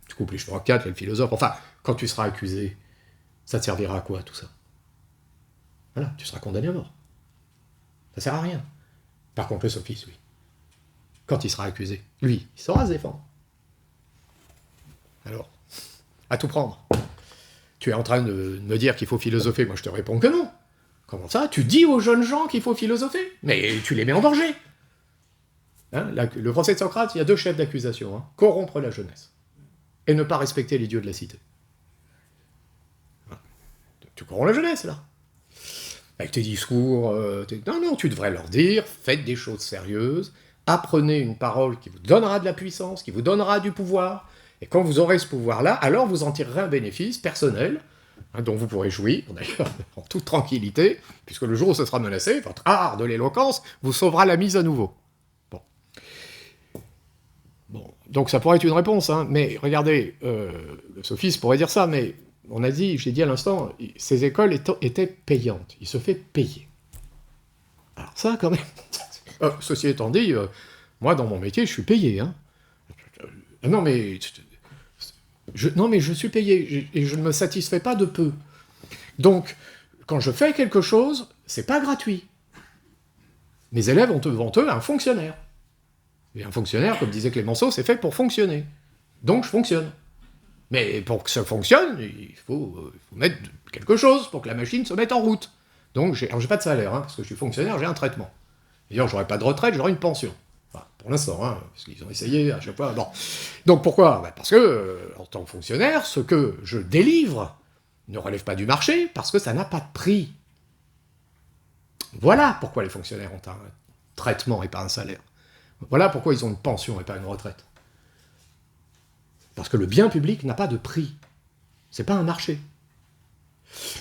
tu coupes les cheveux en quatre, il y a le philosophe. Enfin, quand tu seras accusé, ça te servira à quoi, tout ça? Voilà, tu seras condamné à mort. Ça sert à rien. Par contre, le sophiste, lui, quand il sera accusé, lui, il saura se défendre. Alors, à tout prendre. Tu es en train de me dire qu'il faut philosopher, moi je te réponds que non. Comment ça? Tu dis aux jeunes gens qu'il faut philosopher? Mais tu les mets en danger. Hein, le procès de Socrate, il y a deux chefs d'accusation. Hein. Corrompre la jeunesse et ne pas respecter les dieux de la cité. Tu corromps la jeunesse, là. Avec tes discours... Non, tu devrais leur dire, faites des choses sérieuses, apprenez une parole qui vous donnera de la puissance, qui vous donnera du pouvoir, et quand vous aurez ce pouvoir-là, alors vous en tirerez un bénéfice personnel, dont vous pourrez jouir, d'ailleurs, en toute tranquillité, puisque le jour où ce sera menacé, votre art de l'éloquence vous sauvera la mise à nouveau. Bon, donc ça pourrait être une réponse, hein, mais regardez, le sophiste pourrait dire ça, mais on a dit, j'ai dit à l'instant, ces écoles étaient payantes, il se fait payer. Alors ça, quand même, ceci étant dit, moi, dans mon métier, je suis payé, hein. Non, mais je suis payé, et je ne me satisfais pas de peu. Donc, quand je fais quelque chose, c'est pas gratuit. Mes élèves ont devant eux un fonctionnaire. Et un fonctionnaire, comme disait Clémenceau, c'est fait pour fonctionner. Donc je fonctionne. Mais pour que ça fonctionne, il faut mettre quelque chose pour que la machine se mette en route. Donc, j'ai pas de salaire, hein, parce que je suis fonctionnaire, j'ai un traitement. D'ailleurs, j'aurai pas de retraite, j'aurai une pension. Enfin, pour l'instant, hein, parce qu'ils ont essayé à chaque fois. Bon. Donc pourquoi? Parce que, en tant que fonctionnaire, ce que je délivre ne relève pas du marché, parce que ça n'a pas de prix. Voilà pourquoi les fonctionnaires ont un traitement et pas un salaire. Voilà pourquoi ils ont une pension et pas une retraite. Parce que le bien public n'a pas de prix. C'est pas un marché.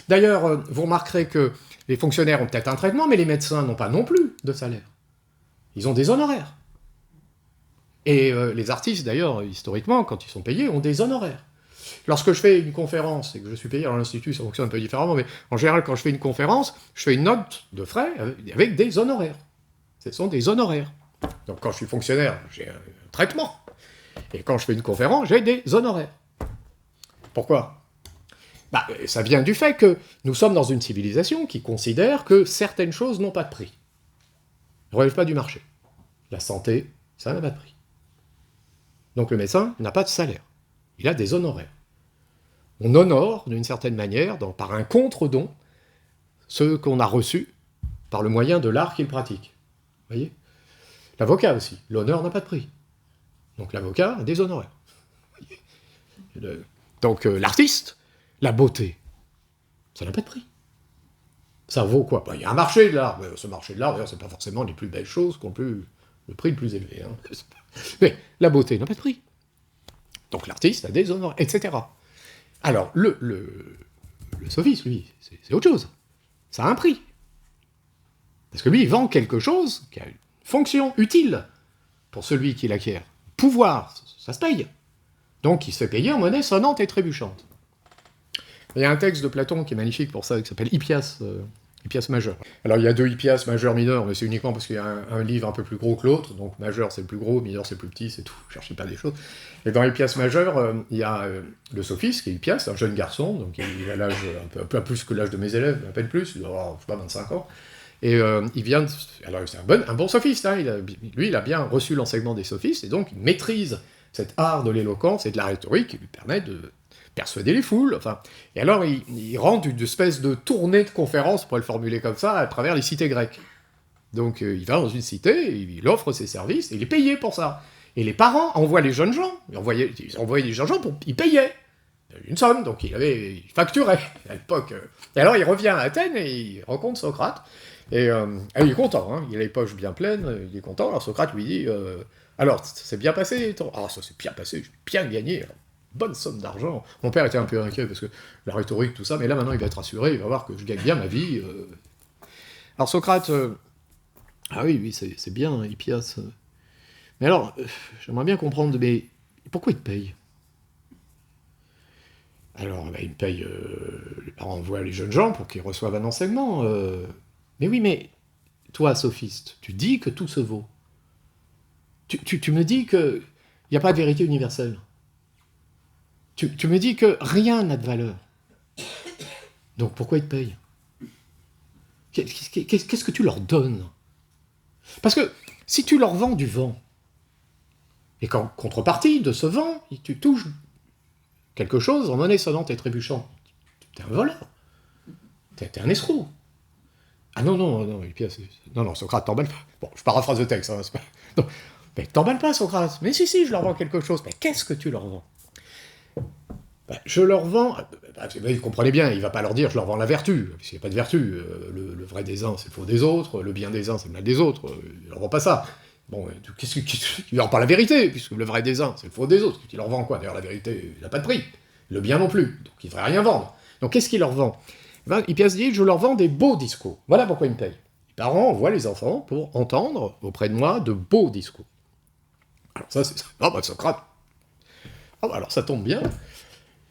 D'ailleurs, vous remarquerez que les fonctionnaires ont peut-être un traitement, mais les médecins n'ont pas non plus de salaire. Ils ont des honoraires. Et les artistes, d'ailleurs, historiquement, quand ils sont payés, ont des honoraires. Lorsque je fais une conférence, et que je suis payé à l'Institut, ça fonctionne un peu différemment, mais en général, quand je fais une conférence, je fais une note de frais avec des honoraires. Ce sont des honoraires. Donc quand je suis fonctionnaire, j'ai un traitement. Et quand je fais une conférence, j'ai des honoraires. Pourquoi? Ça vient du fait que nous sommes dans une civilisation qui considère que certaines choses n'ont pas de prix. Ne relèvent pas du marché. La santé, ça n'a pas de prix. Donc le médecin n'a pas de salaire. Il a des honoraires. On honore, d'une certaine manière, par un contre-don, ceux qu'on a reçus par le moyen de l'art qu'il pratique. Vous voyez? L'avocat aussi. L'honneur n'a pas de prix. Donc l'avocat a des honoraires. Donc l'artiste, la beauté, ça n'a pas de prix. Ça vaut quoi? Il y a un marché de l'art. Ce marché de l'art, d'ailleurs, c'est pas forcément les plus belles choses qui ont le prix le plus élevé. Hein. Mais la beauté n'a pas de prix. Donc l'artiste a des honoraires, etc. Alors, le sophiste, lui, c'est autre chose. Ça a un prix. Parce que lui, il vend quelque chose qui a une fonction utile pour celui qui l'acquiert. Pouvoir, ça se paye. Donc il se fait payer en monnaie sonnante et trébuchante. Il y a un texte de Platon qui est magnifique pour ça, qui s'appelle Hippias, Hippias majeur. Alors il y a deux Hippias, majeur, mineur, mais c'est uniquement parce qu'il y a un livre un peu plus gros que l'autre, donc majeur c'est le plus gros, mineur c'est le plus petit, c'est tout, cherchez pas des choses. Et dans Hippias majeur, il y a le sophiste, qui est Hippias, un jeune garçon, donc il a l'âge un peu plus que l'âge de mes élèves, à peine plus, il doit avoir, je sais pas, 25 ans. Et il vient de... Alors c'est un bon sophiste, hein, lui il a bien reçu l'enseignement des sophistes, et donc il maîtrise cet art de l'éloquence et de la rhétorique qui lui permet de persuader les foules, enfin... Et alors il rend une espèce de tournée de conférences, pour le formuler comme ça, à travers les cités grecques. Donc il va dans une cité, il offre ses services, et il est payé pour ça. Et les parents envoient les jeunes gens, ils envoyaient les jeunes gens, ils payaient une somme, donc il facturait à l'époque. Et alors il revient à Athènes et il rencontre Socrate, et il est content, hein, il a les poches bien pleines, il est content, alors Socrate lui dit alors, ça s'est bien passé? Ah, ça s'est bien passé, j'ai bien gagné, alors, bonne somme d'argent. Mon père était un peu inquiet parce que la rhétorique, tout ça, mais là maintenant il va être rassuré, il va voir que je gagne bien ma vie. Alors Socrate, ah oui, c'est bien, Hippias. Mais alors, j'aimerais bien comprendre, mais pourquoi il te paye? Alors, il me paye, les parents envoient les jeunes gens pour qu'ils reçoivent un enseignement. Mais oui, mais toi, sophiste, tu dis que tout se vaut. Tu me dis qu'il n'y a pas de vérité universelle. Tu me dis que rien n'a de valeur. Donc pourquoi ils te payent? Qu'est-ce que tu leur donnes? Parce que si tu leur vends du vent, et qu'en contrepartie de ce vent, tu touches quelque chose en monnaie sonnante et trébuchante, t'es un voleur. T'es un escroc. Ah non, Socrate, t'emballes pas. Bon, je paraphrase le texte, hein, c'est pas... Non. Mais t'emballes pas, Socrate. Mais si, je leur vends quelque chose. Mais qu'est-ce que tu leur vends? Je leur vends... vous comprenez bien, il ne va pas leur dire, je leur vends la vertu, parce qu'il n'y a pas de vertu. Le vrai des uns, c'est le faux des autres, le bien des uns, c'est le mal des autres. Il ne leur vend pas ça. Bon, il leur parle la vérité, puisque le vrai des uns, c'est le faux des autres. Il leur vend quoi? D'ailleurs, la vérité, il n'a pas de prix. Le bien non plus. Donc, il ne devrait rien vendre. Donc, qu'est-ce qu'il leur vend? Hippias dit, je leur vends des beaux discours. Voilà pourquoi ils me payent. Les parents envoient les enfants pour entendre auprès de moi de beaux discours. Alors ça, c'est... Ah bah Socrate. Ah bah alors ça tombe bien.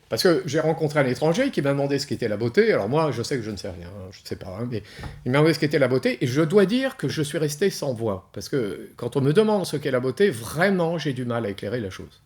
Parce que j'ai rencontré un étranger qui m'a demandé ce qu'était la beauté. Alors moi, je sais que je ne sais rien, je ne sais pas, hein, mais il m'a demandé ce qu'était la beauté, et je dois dire que je suis resté sans voix. Parce que quand on me demande ce qu'est la beauté, vraiment, j'ai du mal à éclairer la chose.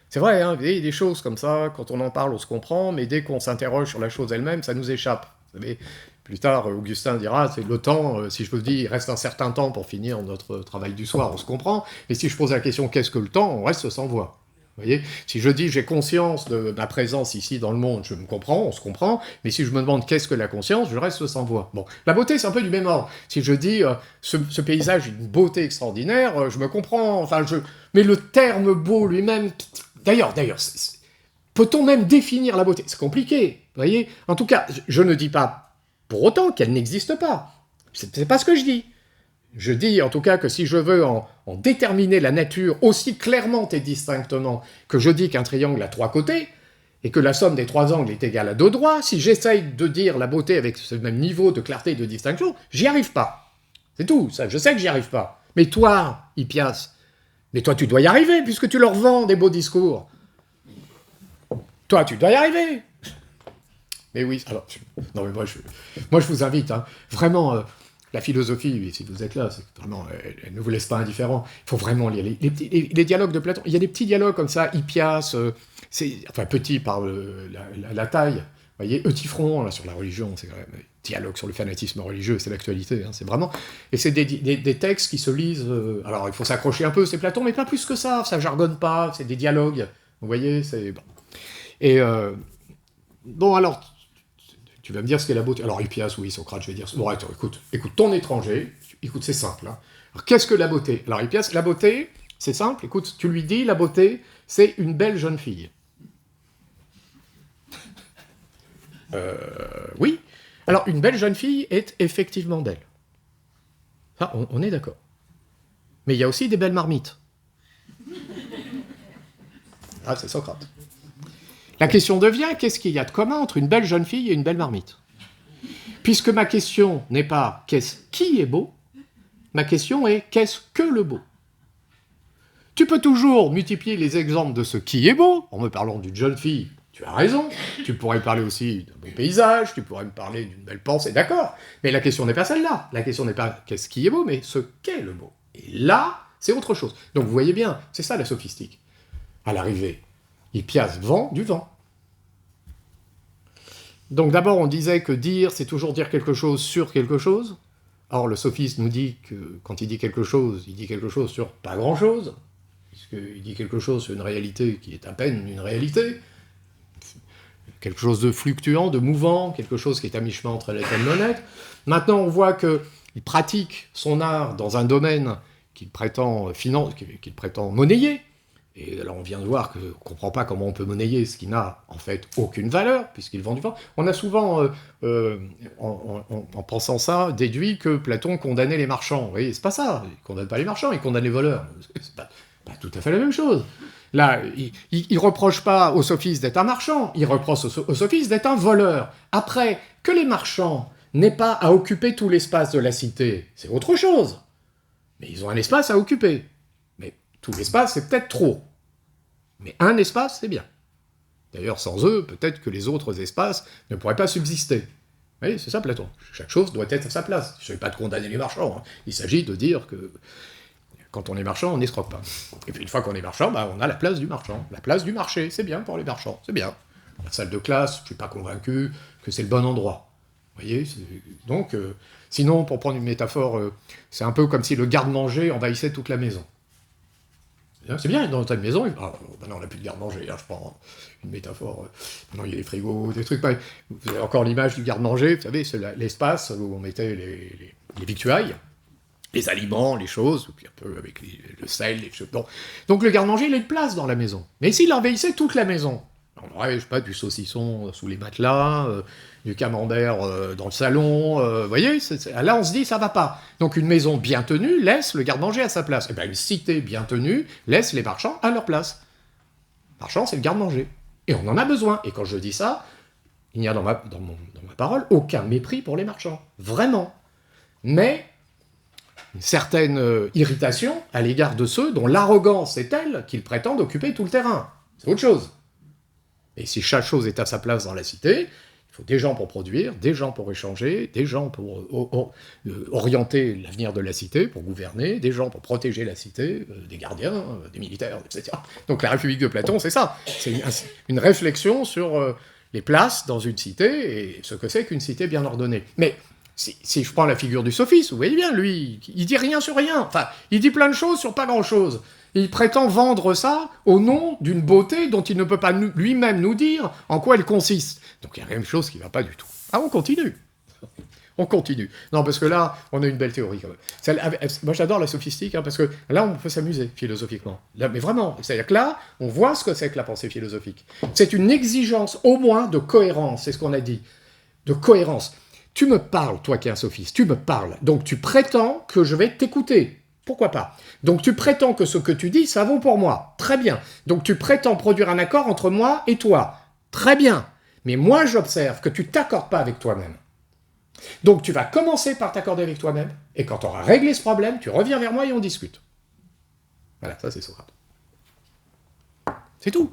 C'est vrai, hein, il y a des choses comme ça, quand on en parle, on se comprend, mais dès qu'on s'interroge sur la chose elle-même, ça nous échappe. Vous savez, plus tard, Augustin dira, c'est le temps, si je vous dis, il reste un certain temps pour finir notre travail du soir, on se comprend, mais si je pose la question, qu'est-ce que le temps, on reste sans voix. Vous voyez, si je dis j'ai conscience de ma présence ici dans le monde, je me comprends, on se comprend, mais si je me demande qu'est-ce que la conscience, je reste sans voix. Bon, la beauté, c'est un peu du même ordre. Si je dis ce paysage a une beauté extraordinaire, je me comprends, enfin, mais le terme beau lui-même, d'ailleurs, peut-on même définir la beauté? C'est compliqué, vous voyez. En tout cas, je ne dis pas pour autant qu'elle n'existe pas. C'est pas ce que je dis. Je dis en tout cas que si je veux en déterminer la nature aussi clairement et distinctement que je dis qu'un triangle a 3 côtés, et que la somme des 3 angles est égale à 2 droits, si j'essaye de dire la beauté avec ce même niveau de clarté et de distinction, j'y arrive pas. C'est tout, ça, je sais que j'y arrive pas. Mais toi, Hippias, mais toi tu dois y arriver, puisque tu leur vends des beaux discours. Toi, tu dois y arriver. Mais oui, alors, non mais moi je vous invite, hein, vraiment... la philosophie, si vous êtes là, c'est vraiment, elle ne vous laisse pas indifférent. Il faut vraiment lire les dialogues de Platon. Il y a des petits dialogues comme ça, Hippias, enfin petit par la taille. Vous voyez, Eutyphron, là, sur la religion, c'est quand même dialogue sur le fanatisme religieux, c'est l'actualité, hein, c'est vraiment... Et c'est des textes qui se lisent... alors, il faut s'accrocher un peu, c'est Platon, mais pas plus que ça jargonne pas, c'est des dialogues, vous voyez, c'est... Bon. Et, bon, alors... Tu vas me dire ce qu'est la beauté. Alors, Hippias, oui, Socrate, je vais dire... Bon, attends, écoute ton étranger. Écoute, c'est simple. Hein. Alors, qu'est-ce que la beauté? Alors, Hippias, la beauté, c'est simple. Écoute, tu lui dis, la beauté, c'est une belle jeune fille. Oui. Alors, une belle jeune fille est effectivement belle. Ça, on est d'accord. Mais il y a aussi des belles marmites. Ah, c'est Socrate. La question devient, qu'est-ce qu'il y a de commun entre une belle jeune fille et une belle marmite? Puisque ma question n'est pas qui est beau, ma question est qu'est-ce que le beau? Tu peux toujours multiplier les exemples de ce qui est beau, en me parlant d'une jeune fille, tu as raison, tu pourrais me parler aussi d'un beau paysage, tu pourrais me parler d'une belle pensée, d'accord, mais la question n'est pas celle-là, la question n'est pas qu'est-ce qui est beau, mais ce qu'est le beau. Et là, c'est autre chose. Donc vous voyez bien, c'est ça la sophistique. À l'arrivée, Hippias vend du vent. Donc d'abord, on disait que dire, c'est toujours dire quelque chose sur quelque chose. Or, le sophiste nous dit que quand il dit quelque chose sur pas grand-chose, puisqu'il dit quelque chose sur une réalité qui est à peine une réalité, quelque chose de fluctuant, de mouvant, quelque chose qui est à mi-chemin entre l'être et le non-être. Maintenant, on voit qu'il pratique son art dans un domaine qu'il prétend monnayer. Et alors on vient de voir qu'on ne comprend pas comment on peut monnayer ce qui n'a en fait aucune valeur, puisqu'il vend du vent. On a souvent, en pensant ça, déduit que Platon condamnait les marchands. Vous voyez, c'est pas ça, il ne condamne pas les marchands, il condamne les voleurs. C'est pas tout à fait la même chose. Là, il ne reproche pas aux sophistes d'être un marchand, il reproche aux sophistes d'être un voleur. Après, que les marchands n'aient pas à occuper tout l'espace de la cité, c'est autre chose. Mais ils ont un espace à occuper. Tout l'espace, c'est peut-être trop. Mais un espace, c'est bien. D'ailleurs, sans eux, peut-être que les autres espaces ne pourraient pas subsister. Vous voyez, c'est ça Platon. Chaque chose doit être à sa place. Il ne s'agit pas de condamner les marchands. Hein. Il s'agit de dire que quand on est marchand, on n'escroque pas. Et puis une fois qu'on est marchand, on a la place du marchand. La place du marché, c'est bien pour les marchands, c'est bien. La salle de classe, je ne suis pas convaincu que c'est le bon endroit. Vous voyez, donc, sinon, pour prendre une métaphore, c'est un peu comme si le garde-manger envahissait toute la maison. C'est bien, dans ta maison, maintenant on n'a plus de garde-manger, hein, je prends une métaphore, maintenant il y a des frigos, des trucs, vous avez encore l'image du garde-manger, vous savez, c'est l'espace où on mettait les victuailles, les aliments, les choses, puis un peu avec le sel, les choses. Bon. Donc le garde-manger, il a une place dans la maison. Mais s'il envahissait toute la maison, on aurait, je sais pas, du saucisson sous les matelas, du camembert dans le salon, vous voyez, là on se dit, ça va pas. Donc une maison bien tenue laisse le garde-manger à sa place. Et bien une cité bien tenue laisse les marchands à leur place. Marchand, c'est le garde-manger. Et on en a besoin. Et quand je dis ça, il n'y a dans ma parole aucun mépris pour les marchands. Vraiment. Mais une certaine irritation à l'égard de ceux dont l'arrogance est telle qu'ils prétendent occuper tout le terrain. C'est autre chose. Et si chaque chose est à sa place dans la cité, il faut des gens pour produire, des gens pour échanger, des gens pour orienter l'avenir de la cité, pour gouverner, des gens pour protéger la cité, des gardiens, des militaires, etc. Donc la République de Platon, c'est ça. C'est une réflexion sur les places dans une cité et ce que c'est qu'une cité bien ordonnée. Mais si je prends la figure du sophiste, vous voyez bien, lui, il dit rien sur rien. Enfin, il dit plein de choses sur pas grand-chose. Il prétend vendre ça au nom d'une beauté dont il ne peut pas lui-même nous dire en quoi elle consiste. Donc il y a quelque chose qui ne va pas du tout. Ah, on continue. On continue. Non, parce que là, on a une belle théorie quand même. Moi, j'adore la sophistique, parce que là, on peut s'amuser philosophiquement. Là, mais vraiment, c'est-à-dire que là, on voit ce que c'est que la pensée philosophique. C'est une exigence, au moins, de cohérence, c'est ce qu'on a dit. De cohérence. Tu me parles, toi qui es un sophiste, tu me parles. Donc tu prétends que je vais t'écouter. Pourquoi pas? Donc tu prétends que ce que tu dis, ça vaut pour moi. Très bien. Donc tu prétends produire un accord entre moi et toi. Très bien. Mais moi, j'observe que tu t'accordes pas avec toi-même. Donc tu vas commencer par t'accorder avec toi-même, et quand tu auras réglé ce problème, tu reviens vers moi et on discute. Voilà, ça c'est Socrate. C'est tout.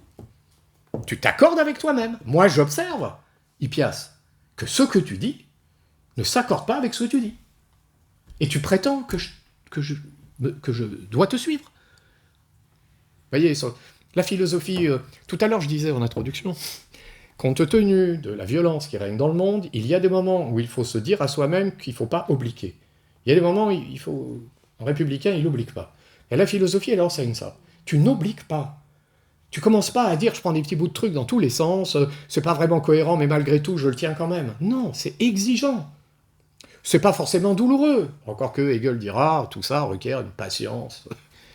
Tu t'accordes avec toi-même. Moi, j'observe, Hippias, que ce que tu dis ne s'accorde pas avec ce que tu dis. Et tu prétends que je dois te suivre. Vous voyez, la philosophie, tout à l'heure je disais en introduction, compte tenu de la violence qui règne dans le monde, il y a des moments où il faut se dire à soi-même qu'il ne faut pas obliquer. Il y a des moments où il faut... Un républicain, il n'oblique pas. Et la philosophie, elle enseigne ça. Tu n'obliques pas. Tu commences pas à dire je prends des petits bouts de trucs dans tous les sens, c'est pas vraiment cohérent, mais malgré tout, je le tiens quand même. Non, c'est exigeant. C'est pas forcément douloureux. Encore que Hegel dira, tout ça requiert une patience.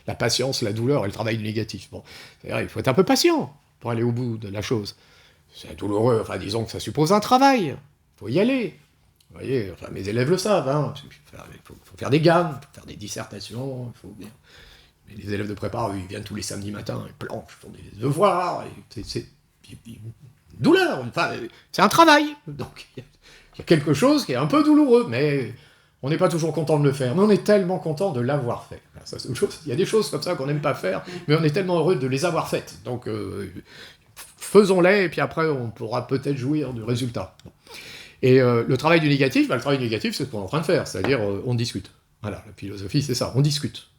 La patience, la douleur et le travail du négatif. Bon, c'est-à-dire, il faut être un peu patient pour aller au bout de la chose. C'est douloureux, enfin disons que ça suppose un travail. Il faut y aller. Vous voyez, enfin, mes élèves le savent, hein. Il faut faire des gammes, il faut faire des dissertations, il faut bien... Mais les élèves de prépa, ils viennent tous les samedis matins, ils planchent, ils font des devoirs, c'est une douleur, enfin, c'est un travail. Donc il y a quelque chose qui est un peu douloureux, mais on n'est pas toujours content de le faire. Mais on est tellement content de l'avoir fait. Ça, c'est autre chose. Il y a des choses comme ça qu'on n'aime pas faire, mais on est tellement heureux de les avoir faites. Donc faisons-les, et puis après on pourra peut-être jouir du résultat. Et le travail du négatif, le travail du négatif, c'est ce qu'on est en train de faire, c'est-à-dire on discute. Voilà, la philosophie, c'est ça, on discute.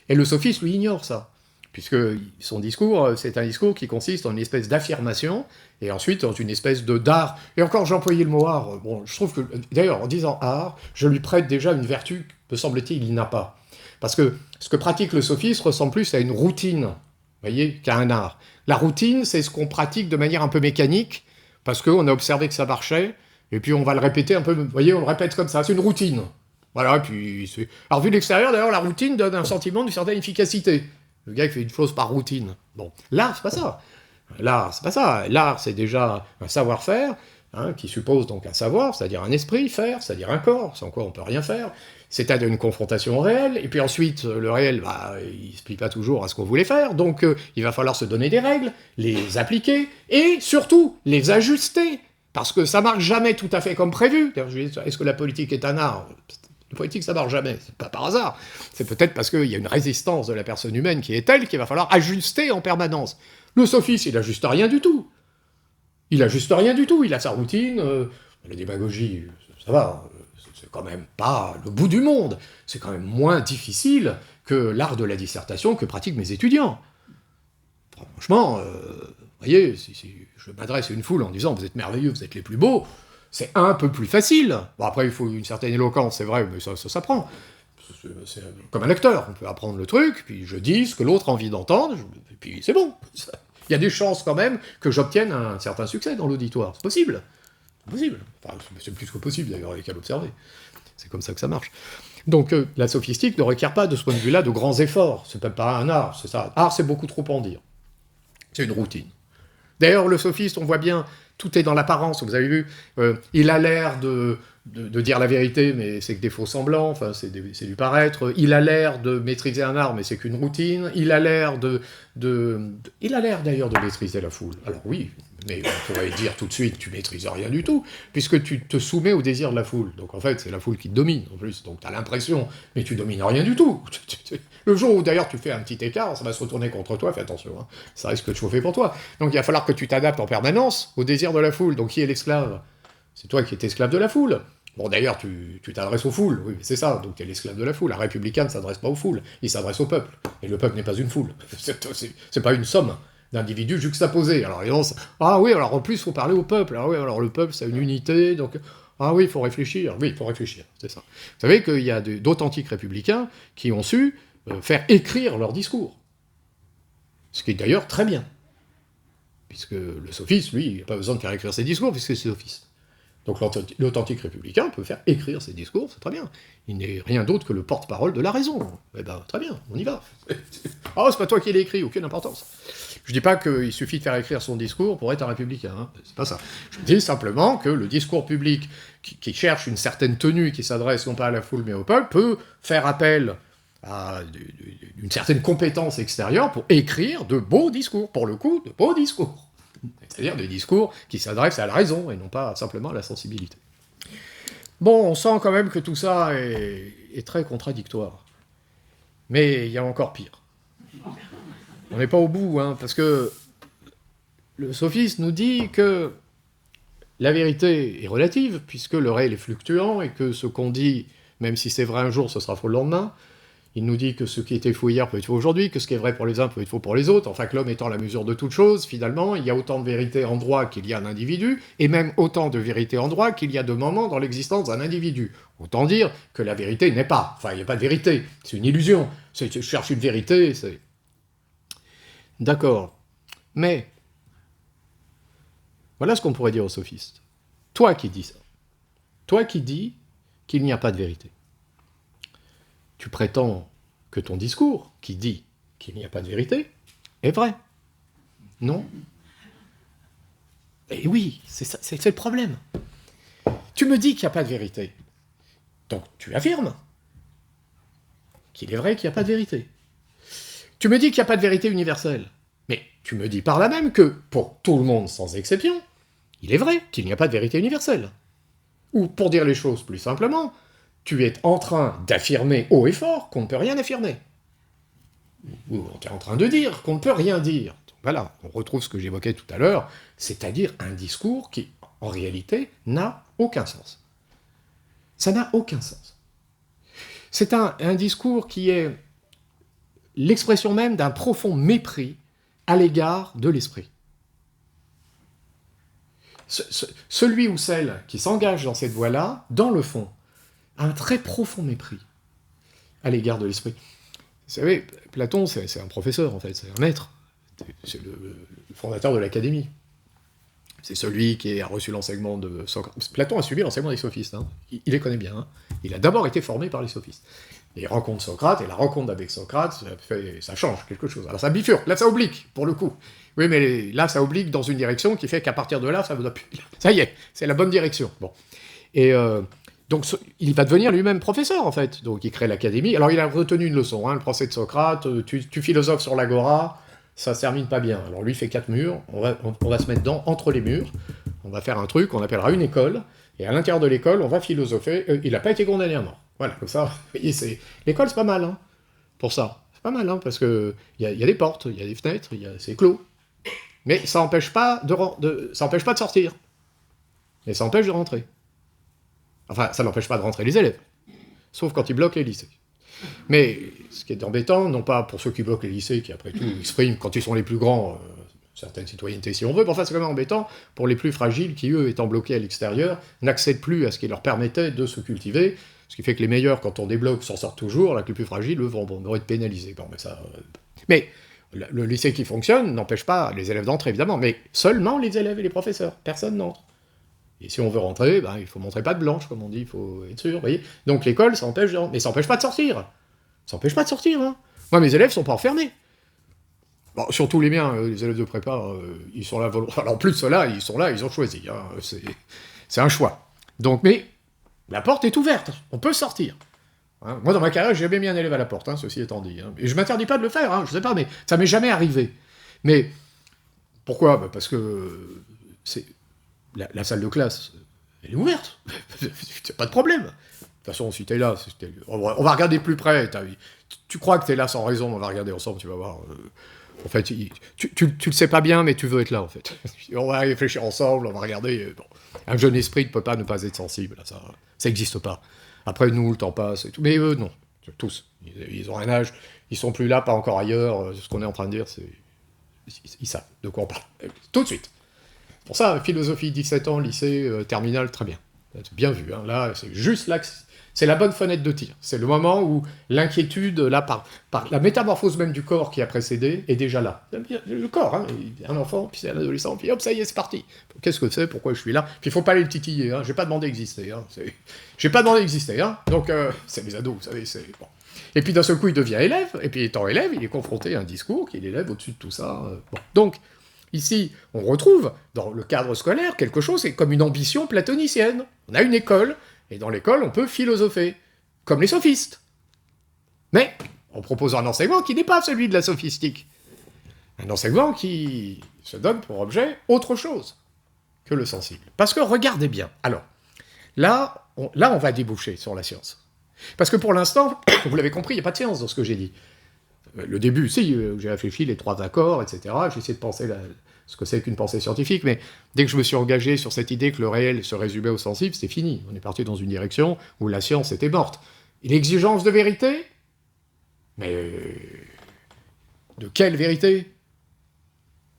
Et le sophiste, lui, ignore ça, puisque son discours, c'est un discours qui consiste en une espèce d'affirmation, et ensuite dans une espèce d'art. Et encore, j'ai employé le mot art, bon, je trouve que, d'ailleurs, en disant art, je lui prête déjà une vertu que, me semble-t-il, il n'a pas. Parce que ce que pratique le sophiste ressemble plus à une routine, vous voyez, qu'à un art. La routine, c'est ce qu'on pratique de manière un peu mécanique, parce qu'on a observé que ça marchait, et puis on va le répéter un peu, vous voyez, on le répète comme ça, c'est une routine. Voilà, et puis... Alors, vu de l'extérieur, d'ailleurs, la routine donne un sentiment d'une certaine efficacité. Le gars qui fait une chose par routine. Bon, l'art, c'est pas ça. L'art, c'est pas ça. L'art, c'est déjà un savoir-faire, qui suppose donc un savoir, c'est-à-dire un esprit, faire, c'est-à-dire un corps, sans quoi on peut rien faire. C'est-à-dire une confrontation au réel, et puis ensuite, le réel, il se plie pas toujours à ce qu'on voulait faire, donc il va falloir se donner des règles, les appliquer, et surtout, les ajuster, parce que ça marche jamais tout à fait comme prévu. Est-ce que la politique est un art ? La politique, ça marche jamais, c'est pas par hasard. C'est peut-être parce qu'il y a une résistance de la personne humaine qui est telle qu'il va falloir ajuster en permanence. Le sophiste, il ajuste rien du tout. Il ajuste rien du tout, il a sa routine, la démagogie, ça va, c'est quand même pas le bout du monde. C'est quand même moins difficile que l'art de la dissertation que pratiquent mes étudiants. Franchement, vous voyez, si je m'adresse à une foule en disant « vous êtes merveilleux, vous êtes les plus beaux », c'est un peu plus facile. Bon, après, il faut une certaine éloquence, c'est vrai, mais ça s'apprend. C'est comme un acteur, on peut apprendre le truc, puis je dis ce que l'autre a envie d'entendre, et puis c'est bon. Il y a des chances quand même que j'obtienne un certain succès dans l'auditoire. C'est possible. C'est possible. Enfin, c'est plus que possible, d'ailleurs, avec à l'observer. C'est comme ça que ça marche. Donc, la sophistique ne requiert pas, de ce point de vue-là, de grands efforts. C'est peut-être pas un art, c'est ça. Art, c'est beaucoup trop en dire. C'est une routine. D'ailleurs, le sophiste, on voit bien, tout est dans l'apparence, vous avez vu, il a l'air de dire la vérité, mais c'est que des faux semblants, enfin, c'est du paraître, il a l'air de maîtriser un art, mais c'est qu'une routine, il a l'air d'ailleurs de maîtriser la foule. Alors oui, mais on pourrait dire tout de suite, tu maîtrises rien du tout, puisque tu te soumets au désir de la foule. Donc en fait, c'est la foule qui te domine, en plus, donc tu as l'impression, mais tu domines rien du tout. Le jour où d'ailleurs tu fais un petit écart, ça va se retourner contre toi, fais attention, hein. Ça risque de chauffer pour toi. Donc il va falloir que tu t'adaptes en permanence au désir de la foule. Donc qui est l'esclave ? C'est toi qui es esclave de la foule. Bon d'ailleurs tu t'adresses aux foules, oui mais c'est ça, donc tu es l'esclave de la foule. Un républicain ne s'adresse pas aux foules, il s'adresse au peuple. Et le peuple n'est pas une foule, c'est pas une somme d'individus juxtaposés. Alors ah oui, alors en plus il faut parler au peuple, ah oui, alors le peuple c'est une unité, donc... Ah oui, il faut réfléchir, c'est ça. Vous savez qu'il y a d'authentiques républicains qui ont su faire écrire leurs discours. Ce qui est d'ailleurs très bien. Puisque le sophiste, lui, il n'a pas besoin de faire écrire ses discours, puisque c'est sophiste. Donc l'authentique républicain peut faire écrire ses discours, c'est très bien. Il n'est rien d'autre que le porte-parole de la raison. Eh ben, très bien, on y va. Oh, c'est pas toi qui l'as écrit, aucune importance. Je dis pas qu'il suffit de faire écrire son discours pour être un républicain, hein. C'est pas ça. Je dis simplement que le discours public qui cherche une certaine tenue, qui s'adresse non pas à la foule mais au peuple, peut faire appel à une certaine compétence extérieure pour écrire de beaux discours, pour le coup, de beaux discours. C'est-à-dire des discours qui s'adressent à la raison et non pas simplement à la sensibilité. Bon, on sent quand même que tout ça est très contradictoire. Mais il y a encore pire. On n'est pas au bout, hein, parce que le sophiste nous dit que la vérité est relative, puisque le réel est fluctuant, et que ce qu'on dit, même si c'est vrai un jour, ce sera faux le lendemain. Il nous dit que ce qui était faux hier peut être faux aujourd'hui, que ce qui est vrai pour les uns peut être faux pour les autres, enfin que l'homme étant la mesure de toute chose, finalement, il y a autant de vérité en droit qu'il y a un individu, et même autant de vérité en droit qu'il y a de moments dans l'existence d'un individu. Autant dire que la vérité n'est pas. Enfin, il n'y a pas de vérité, c'est une illusion. Je cherche une vérité, c'est... D'accord. Mais, voilà ce qu'on pourrait dire aux sophistes. Toi qui dis ça, toi qui dis qu'il n'y a pas de vérité, tu prétends que ton discours, qui dit qu'il n'y a pas de vérité, est vrai. Non? Eh oui, c'est le problème. Tu me dis qu'il n'y a pas de vérité. Donc tu affirmes qu'il est vrai qu'il n'y a pas de vérité. Tu me dis qu'il n'y a pas de vérité universelle. Mais tu me dis par là même que, pour tout le monde sans exception, il est vrai qu'il n'y a pas de vérité universelle. Ou, pour dire les choses plus simplement, tu es en train d'affirmer haut et fort qu'on ne peut rien affirmer. Ou tu es en train de dire qu'on ne peut rien dire. Donc, voilà, on retrouve ce que j'évoquais tout à l'heure, c'est-à-dire un discours qui, en réalité, n'a aucun sens. Ça n'a aucun sens. C'est un discours qui est l'expression même d'un profond mépris à l'égard de l'esprit. Celui ou celle qui s'engage dans cette voie-là, dans le fond, a un très profond mépris à l'égard de l'esprit. Vous savez, Platon, c'est un professeur, en fait, c'est un maître. C'est le fondateur de l'Académie. C'est celui qui a reçu l'enseignement de Socrate. Platon a suivi l'enseignement des sophistes, hein. Il les connaît bien. Hein. Il a d'abord été formé par les sophistes. Et il rencontre Socrate, et la rencontre avec Socrate, ça change quelque chose. Alors ça bifurque, là ça oblique, pour le coup. Oui, mais là ça oblique dans une direction qui fait qu'à partir de là, ça ne doit plus... Ça y est, c'est la bonne direction. Bon. Et donc il va devenir lui-même professeur, en fait. Donc il crée l'Académie. Alors il a retenu une leçon, hein, le procès de Socrate, tu philosophes sur l'agora, ça ne se termine pas bien. Alors lui fait 4 murs, on va se mettre entre les murs, on va faire un truc qu'on appellera une école, et à l'intérieur de l'école, on va philosopher. Il n'a pas été condamné à mort. Voilà, comme ça, vous voyez, l'école, c'est pas mal, hein, pour ça. C'est pas mal, hein, parce qu'il y a des portes, il y a des fenêtres, c'est clos. Mais ça n'empêche pas ça empêche pas de sortir. Et ça empêche de rentrer. Enfin, ça n'empêche pas de rentrer les élèves. Sauf quand ils bloquent les lycées. Mais ce qui est embêtant, non pas pour ceux qui bloquent les lycées, qui après tout expriment, quand ils sont les plus grands, certaines citoyennetés si on veut, mais enfin c'est quand même embêtant pour les plus fragiles qui, eux, étant bloqués à l'extérieur, n'accèdent plus à ce qui leur permettait de se cultiver, ce qui fait que les meilleurs, quand on débloque, s'en sortent toujours, là que les plus fragiles, eux, vont être pénalisés. Bon, mais ça... Mais le lycée qui fonctionne n'empêche pas les élèves d'entrer, évidemment, mais seulement les élèves et les professeurs. Personne n'entre. Et si on veut rentrer, il faut montrer patte blanche, comme on dit, il faut être sûr, vous voyez. Donc l'école, ça empêche de rentrer. Mais ça n'empêche pas de sortir. Ça n'empêche pas de sortir, hein. Moi, mes élèves sont pas enfermés. Bon, surtout les miens, les élèves de prépa, ils sont là volontairement. Alors, en plus de cela, ils sont là, ils ont choisi. Hein. C'est un choix. Donc, mais la porte est ouverte, on peut sortir. Hein. Moi, dans ma carrière, j'ai jamais mis un élève à la porte, hein, ceci étant dit. Hein. Et je m'interdis pas de le faire, hein, je sais pas, mais ça m'est jamais arrivé. Mais pourquoi ? Parce que la salle de classe, elle est ouverte. C'est pas de problème. De toute façon, si t'es là, on va regarder plus près. Tu crois que t'es là sans raison, on va regarder ensemble, tu vas voir. En fait, tu le sais pas bien, mais tu veux être là, en fait. On va réfléchir ensemble, on va regarder. Bon. Un jeune esprit ne peut pas ne pas être sensible, ça n'existe pas. Après, nous, le temps passe et tout. Mais eux, non. Tous. Ils ont un âge, ils sont plus là, pas encore ailleurs. Ce qu'on est en train de dire, c'est... Ils savent de quoi on parle. Tout de suite. Pour ça, philosophie, 17 ans, lycée, terminale, très bien. C'est bien vu. Hein. Là, c'est juste là C'est la bonne fenêtre de tir. C'est le moment où l'inquiétude, là, par la métamorphose même du corps qui a précédé, est déjà là. Le corps, hein, un enfant, puis c'est un adolescent, puis hop, ça y est, c'est parti. Qu'est-ce que c'est? Pourquoi je suis là? Puis il faut pas aller le titiller, hein. J'ai pas demandé d'exister. Hein. J'ai pas demandé d'exister. Hein. Donc, c'est les ados, vous savez, c'est... Bon. Et puis d'un seul coup, il devient élève, et puis étant élève, il est confronté à un discours qui l'élève au-dessus de tout ça. Bon. Donc, ici, on retrouve, dans le cadre scolaire, quelque chose, c'est comme une ambition platonicienne. On a une école, et dans l'école, on peut philosopher, comme les sophistes. Mais en proposant un enseignement qui n'est pas celui de la sophistique. Un enseignement qui se donne pour objet autre chose que le sensible. Parce que, regardez bien, alors, là, on va déboucher sur la science. Parce que pour l'instant, vous l'avez compris, il n'y a pas de science dans ce que j'ai dit. Le début, si, j'ai réfléchi les trois accords, etc., j'ai essayé de penser ce que c'est qu'une pensée scientifique, mais dès que je me suis engagé sur cette idée que le réel se résumait au sensible, c'est fini. On est parti dans une direction où la science était morte. Et l'exigence de vérité? Mais de quelle vérité?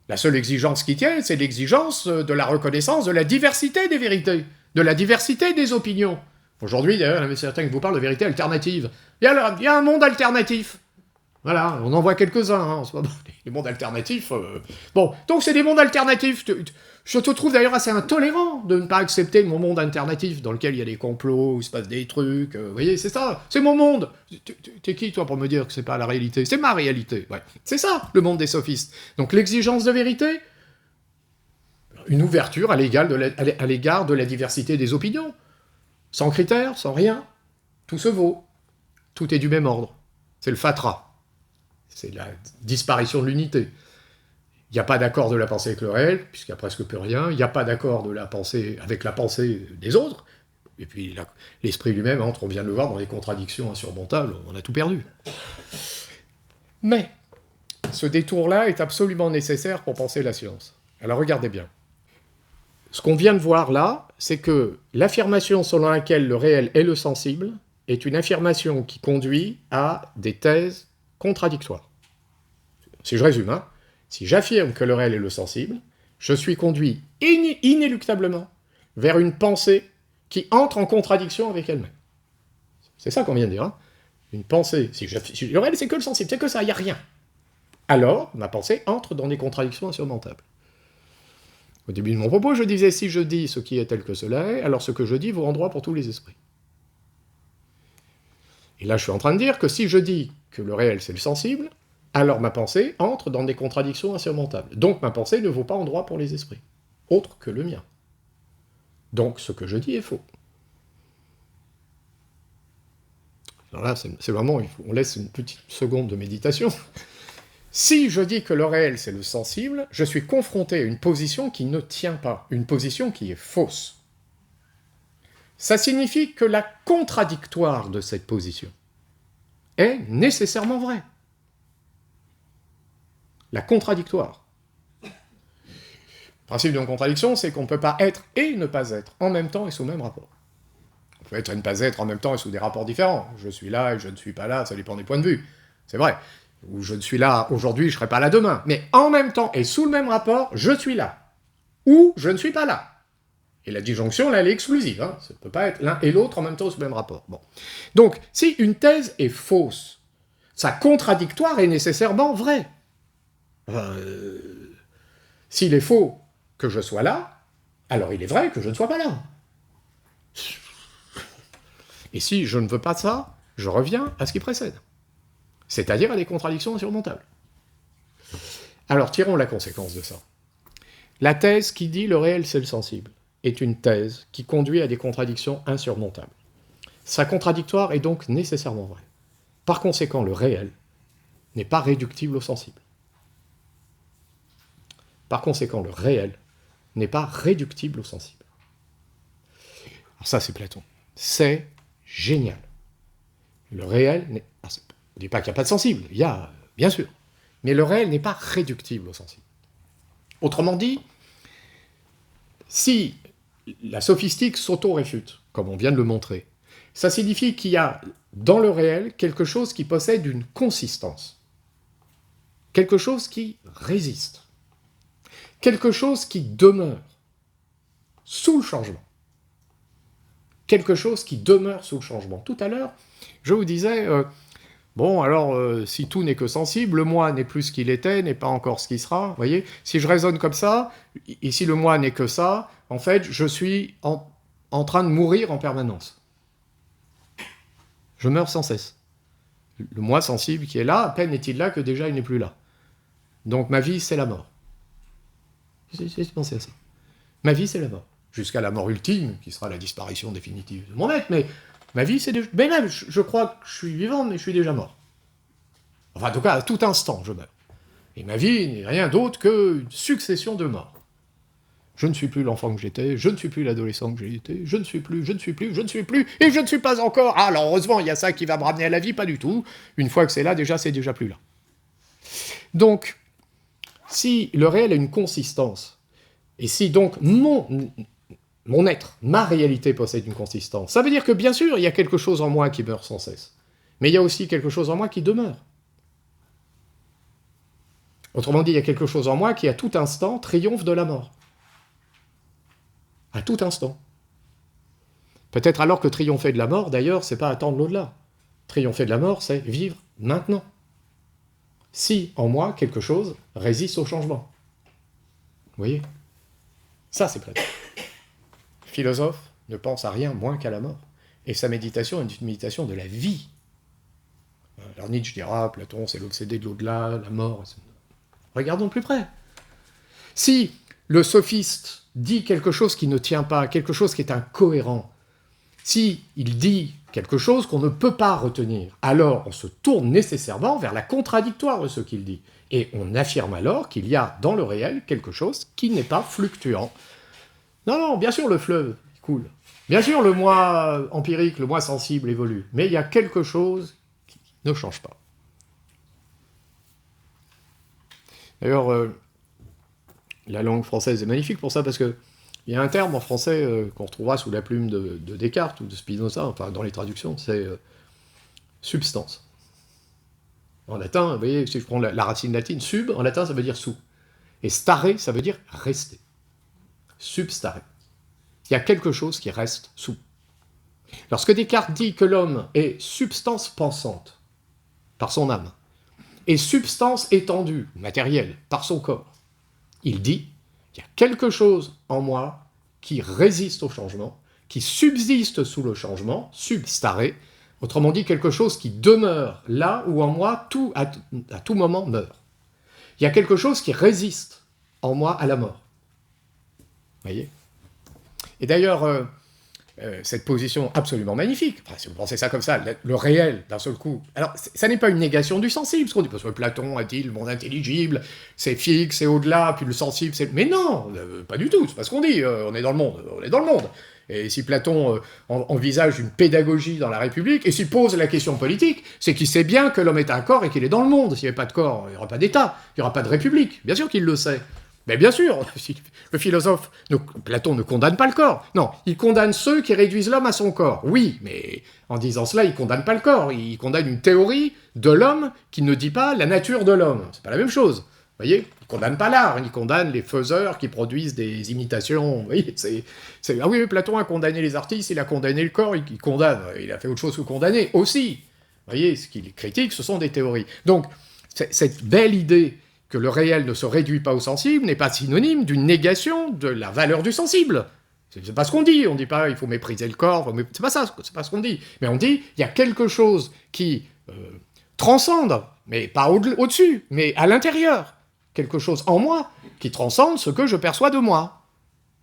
La seule exigence qui tient, c'est l'exigence de la reconnaissance de la diversité des vérités, de la diversité des opinions. Aujourd'hui, d'ailleurs, il y a certains qui vous parlent de vérité alternative. Il y a un monde alternatif. Voilà, on en voit quelques-uns, hein, en ce moment. Les mondes alternatifs... Bon, donc c'est des mondes alternatifs. Je te trouve d'ailleurs assez intolérant de ne pas accepter mon monde alternatif dans lequel il y a des complots, où il se passe des trucs. Vous voyez, c'est ça, c'est mon monde. T'es qui, toi, pour me dire que c'est pas la réalité? C'est ma réalité. Ouais. C'est ça, le monde des sophistes. Donc l'exigence de vérité, une ouverture à l'égard de la diversité des opinions. Sans critères, sans rien. Tout se vaut. Tout est du même ordre. C'est le fatras. C'est la disparition de l'unité. Il n'y a pas d'accord de la pensée avec le réel, puisqu'il n'y a presque plus rien. Il n'y a pas d'accord de la pensée avec la pensée des autres. Et puis l'esprit lui-même entre, on vient de le voir, dans les contradictions insurmontables. On a tout perdu. Mais ce détour-là est absolument nécessaire pour penser la science. Alors regardez bien. Ce qu'on vient de voir là, c'est que l'affirmation selon laquelle le réel est le sensible est une affirmation qui conduit à des thèses contradictoires. Si je résume, hein, si j'affirme que le réel est le sensible, je suis conduit inéluctablement vers une pensée qui entre en contradiction avec elle-même. C'est ça qu'on vient de dire. Hein. Une pensée, si le réel c'est que le sensible, c'est que ça, il n'y a rien. Alors, ma pensée entre dans des contradictions insurmontables. Au début de mon propos, je disais, si je dis ce qui est tel que cela est, alors ce que je dis vaut en droit pour tous les esprits. Et là, je suis en train de dire que si je dis que le réel c'est le sensible, alors ma pensée entre dans des contradictions insurmontables. Donc ma pensée ne vaut pas en droit pour les esprits, autre que le mien. Donc ce que je dis est faux. Alors là, c'est vraiment, on laisse une petite seconde de méditation. Si je dis que le réel c'est le sensible, je suis confronté à une position qui ne tient pas, une position qui est fausse. Ça signifie que la contradictoire de cette position est nécessairement vraie. La contradictoire. Le principe d'une contradiction, c'est qu'on ne peut pas être et ne pas être en même temps et sous le même rapport. On peut être et ne pas être en même temps et sous des rapports différents. Je suis là et je ne suis pas là, ça dépend des points de vue. C'est vrai. Ou je ne suis là aujourd'hui, je ne serai pas là demain. Mais en même temps et sous le même rapport, je suis là. Ou je ne suis pas là. Et la disjonction, là, elle est exclusive. Hein. Ça ne peut pas être l'un et l'autre en même temps sous le même rapport. Bon. Donc, si une thèse est fausse, sa contradictoire est nécessairement vraie. S'il est faux que je sois là, alors il est vrai que je ne sois pas là. Et si je ne veux pas ça, je reviens à ce qui précède. C'est-à-dire à des contradictions insurmontables. Alors, tirons la conséquence de ça. La thèse qui dit le réel c'est le sensible est une thèse qui conduit à des contradictions insurmontables. Sa contradictoire est donc nécessairement vraie. Par conséquent, le réel n'est pas réductible au sensible. Par conséquent, le réel n'est pas réductible au sensible. Alors ça, c'est Platon. C'est génial. Le réel n'est... On ne dit pas qu'il n'y a pas de sensible, il y a, bien sûr. Mais le réel n'est pas réductible au sensible. Autrement dit, si la sophistique s'auto-réfute, comme on vient de le montrer, ça signifie qu'il y a dans le réel quelque chose qui possède une consistance, quelque chose qui résiste, quelque chose qui demeure sous le changement. quelque chose qui demeure sous le changement. Tout à l'heure, je vous disais, bon, alors, si tout n'est que sensible, le moi n'est plus ce qu'il était, n'est pas encore ce qui sera, vous voyez? Si je raisonne comme ça, et si le moi n'est que ça, en fait, je suis en train de mourir en permanence. Je meurs sans cesse. Le moi sensible qui est là, à peine est-il là que déjà il n'est plus là. Donc ma vie, c'est la mort. J'ai pensé à ça. Ma vie, c'est la mort. Jusqu'à la mort ultime, qui sera la disparition définitive de mon être, mais ma vie, c'est déjà... Mais même, je crois que je suis vivant, mais je suis déjà mort. Enfin, en tout cas, à tout instant, je meurs. Et ma vie n'est rien d'autre qu'une succession de morts. Je ne suis plus l'enfant que j'étais, je ne suis plus l'adolescent que j'ai été, je ne suis plus, et je ne suis pas encore. Ah, alors heureusement, il y a ça qui va me ramener à la vie, pas du tout. Une fois que c'est déjà plus là. Donc, si le réel a une consistance, et si donc mon être, ma réalité possède une consistance, ça veut dire que bien sûr, il y a quelque chose en moi qui meurt sans cesse. Mais il y a aussi quelque chose en moi qui demeure. Autrement dit, il y a quelque chose en moi qui, à tout instant, triomphe de la mort. À tout instant. Peut-être alors que triompher de la mort, d'ailleurs, c'est pas attendre l'au-delà. Triompher de la mort, c'est vivre maintenant. Si, en moi, quelque chose résiste au changement. Vous voyez? Ça, c'est Platon. Le philosophe ne pense à rien moins qu'à la mort. Et sa méditation est une méditation de la vie. Alors Nietzsche dira, Platon, c'est l'obsédé de l'au-delà, la mort. Regardons de plus près. Si le sophiste dit quelque chose qui ne tient pas, quelque chose qui est incohérent, si il dit quelque chose qu'on ne peut pas retenir, alors on se tourne nécessairement vers la contradictoire de ce qu'il dit. Et on affirme alors qu'il y a dans le réel quelque chose qui n'est pas fluctuant. Non, bien sûr le fleuve coule. Bien sûr le moi empirique, le moi sensible évolue. Mais il y a quelque chose qui ne change pas. D'ailleurs, la langue française est magnifique pour ça, parce qu'il y a un terme en français qu'on retrouvera sous la plume de Descartes ou de Spinoza, enfin dans les traductions, c'est substance. En latin, vous voyez, si je prends la racine latine, sub, en latin, ça veut dire sous. Et stare, ça veut dire rester. Substare. Il y a quelque chose qui reste sous. Lorsque Descartes dit que l'homme est substance pensante, par son âme, et substance étendue, matérielle, par son corps, il dit qu'il y a quelque chose en moi qui résiste au changement, qui subsiste sous le changement, substare, autrement dit quelque chose qui demeure là où en moi tout à tout moment meurt. Il y a quelque chose qui résiste en moi à la mort. Vous voyez? Et d'ailleurs, cette position absolument magnifique, enfin, si vous pensez ça comme ça, le réel, d'un seul coup, alors ça n'est pas une négation du sensible, ce qu'on dit, parce que Platon a dit le monde intelligible, c'est fixe, c'est au-delà, puis le sensible, c'est... Mais non, pas du tout, c'est pas ce qu'on dit, on est dans le monde, on est dans le monde. Et si Platon envisage une pédagogie dans la République, et s'il pose la question politique, c'est qu'il sait bien que l'homme est un corps et qu'il est dans le monde. S'il n'y avait pas de corps, il n'y aura pas d'État, il n'y aura pas de République, bien sûr qu'il le sait. Mais bien sûr, le philosophe, Platon ne condamne pas le corps. Non, il condamne ceux qui réduisent l'homme à son corps. Oui, mais en disant cela, il ne condamne pas le corps. Il condamne une théorie de l'homme qui ne dit pas la nature de l'homme. C'est pas la même chose. Vous voyez? Il ne condamne pas l'art, il condamne les faiseurs qui produisent des imitations. Vous voyez? Ah oui, Platon a condamné les artistes, il a condamné le corps, il condamne. Il a fait autre chose que condamner aussi. Vous voyez, ce qu'il critique, ce sont des théories. Donc, cette belle idée que le réel ne se réduit pas au sensible n'est pas synonyme d'une négation de la valeur du sensible. C'est pas ce qu'on dit. On dit pas il faut mépriser le corps. C'est pas ça. C'est pas ce qu'on dit. Mais on dit il y a quelque chose qui transcende, mais pas au-dessus, mais à l'intérieur. Quelque chose en moi qui transcende ce que je perçois de moi.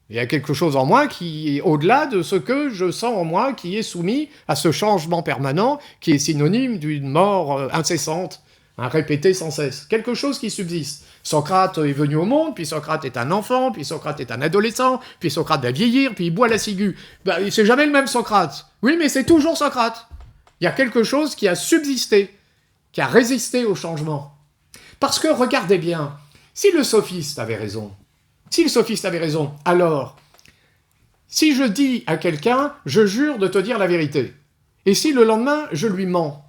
Il y a quelque chose en moi qui est au-delà de ce que je sens en moi, qui est soumis à ce changement permanent, qui est synonyme d'une mort incessante, répété sans cesse. Quelque chose qui subsiste. Socrate est venu au monde, puis Socrate est un enfant, puis Socrate est un adolescent, puis Socrate va vieillir, puis il boit la ciguë. C'est jamais le même Socrate. Oui, mais c'est toujours Socrate. Il y a quelque chose qui a subsisté, qui a résisté au changement. Parce que, regardez bien, si le sophiste avait raison, alors, si je dis à quelqu'un, je jure de te dire la vérité, et si le lendemain, je lui mens,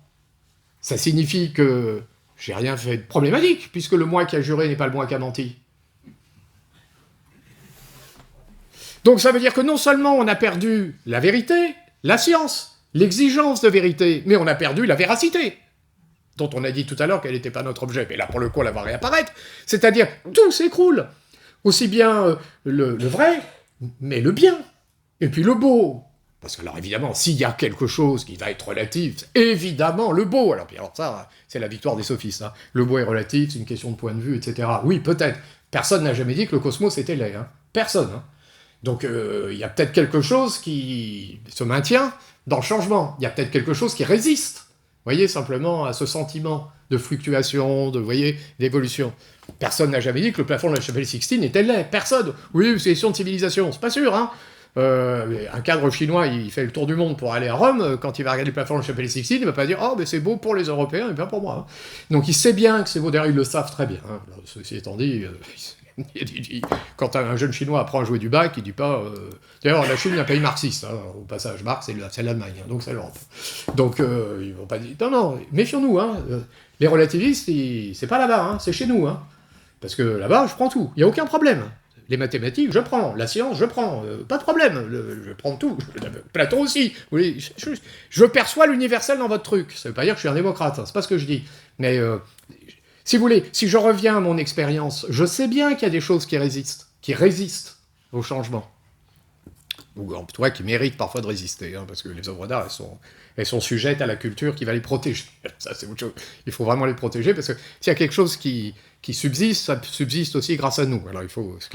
ça signifie que j'ai rien fait de problématique, puisque le moi qui a juré n'est pas le moi qui a menti. Donc ça veut dire que non seulement on a perdu la vérité, la science, l'exigence de vérité, mais on a perdu la véracité, dont on a dit tout à l'heure qu'elle n'était pas notre objet, mais là pour le coup on la voit réapparaître, c'est-à-dire tout s'écroule, aussi bien le vrai, mais le bien, et puis le beau. Parce que alors évidemment, s'il y a quelque chose qui va être relatif, évidemment le beau, alors ça, c'est la victoire des sophistes, hein. Le beau est relatif, c'est une question de point de vue, etc. Oui, peut-être, personne n'a jamais dit que le cosmos était laid, hein. Personne, hein. Donc il y a peut-être quelque chose qui se maintient dans le changement, il y a peut-être quelque chose qui résiste, vous voyez, simplement à ce sentiment de fluctuation, d'évolution. Personne n'a jamais dit que le plafond de la chapelle Sixtine était laid, personne. Oui, c'est question de civilisation, c'est pas sûr, hein. Un cadre chinois, il fait le tour du monde pour aller à Rome, quand il va regarder le plafond de la chapelle Sixtine, il va pas dire « Oh, mais c'est beau pour les Européens et pas pour moi. » Donc il sait bien que c'est beau, d'ailleurs ils le savent très bien. Hein. Alors, ceci étant dit, quand un jeune chinois apprend à jouer du bac, il dit pas... D'ailleurs, la Chine n'est un pays marxiste, hein. Au passage, Marx, c'est l'Allemagne, hein, donc c'est l'Europe. Donc ils vont pas dire... Non, non, méfions-nous, hein. Les relativistes, c'est pas là-bas, hein, c'est chez nous, hein. Parce que là-bas, je prends tout, il n'y a aucun problème. Les mathématiques, je prends. La science, je prends. Pas de problème, je prends tout. Platon aussi. Oui, je perçois l'universel dans votre truc. Ça veut pas dire que je suis un démocrate, hein, c'est pas ce que je dis. Mais si vous voulez, si je reviens à mon expérience, je sais bien qu'il y a des choses qui résistent au changement. Ou en tout cas qui méritent parfois de résister, hein, parce que les œuvres d'art, elles sont sujettes à la culture qui va les protéger. Ça, c'est autre chose. Il faut vraiment les protéger, parce que s'il y a quelque chose qui subsiste, ça subsiste aussi grâce à nous. Alors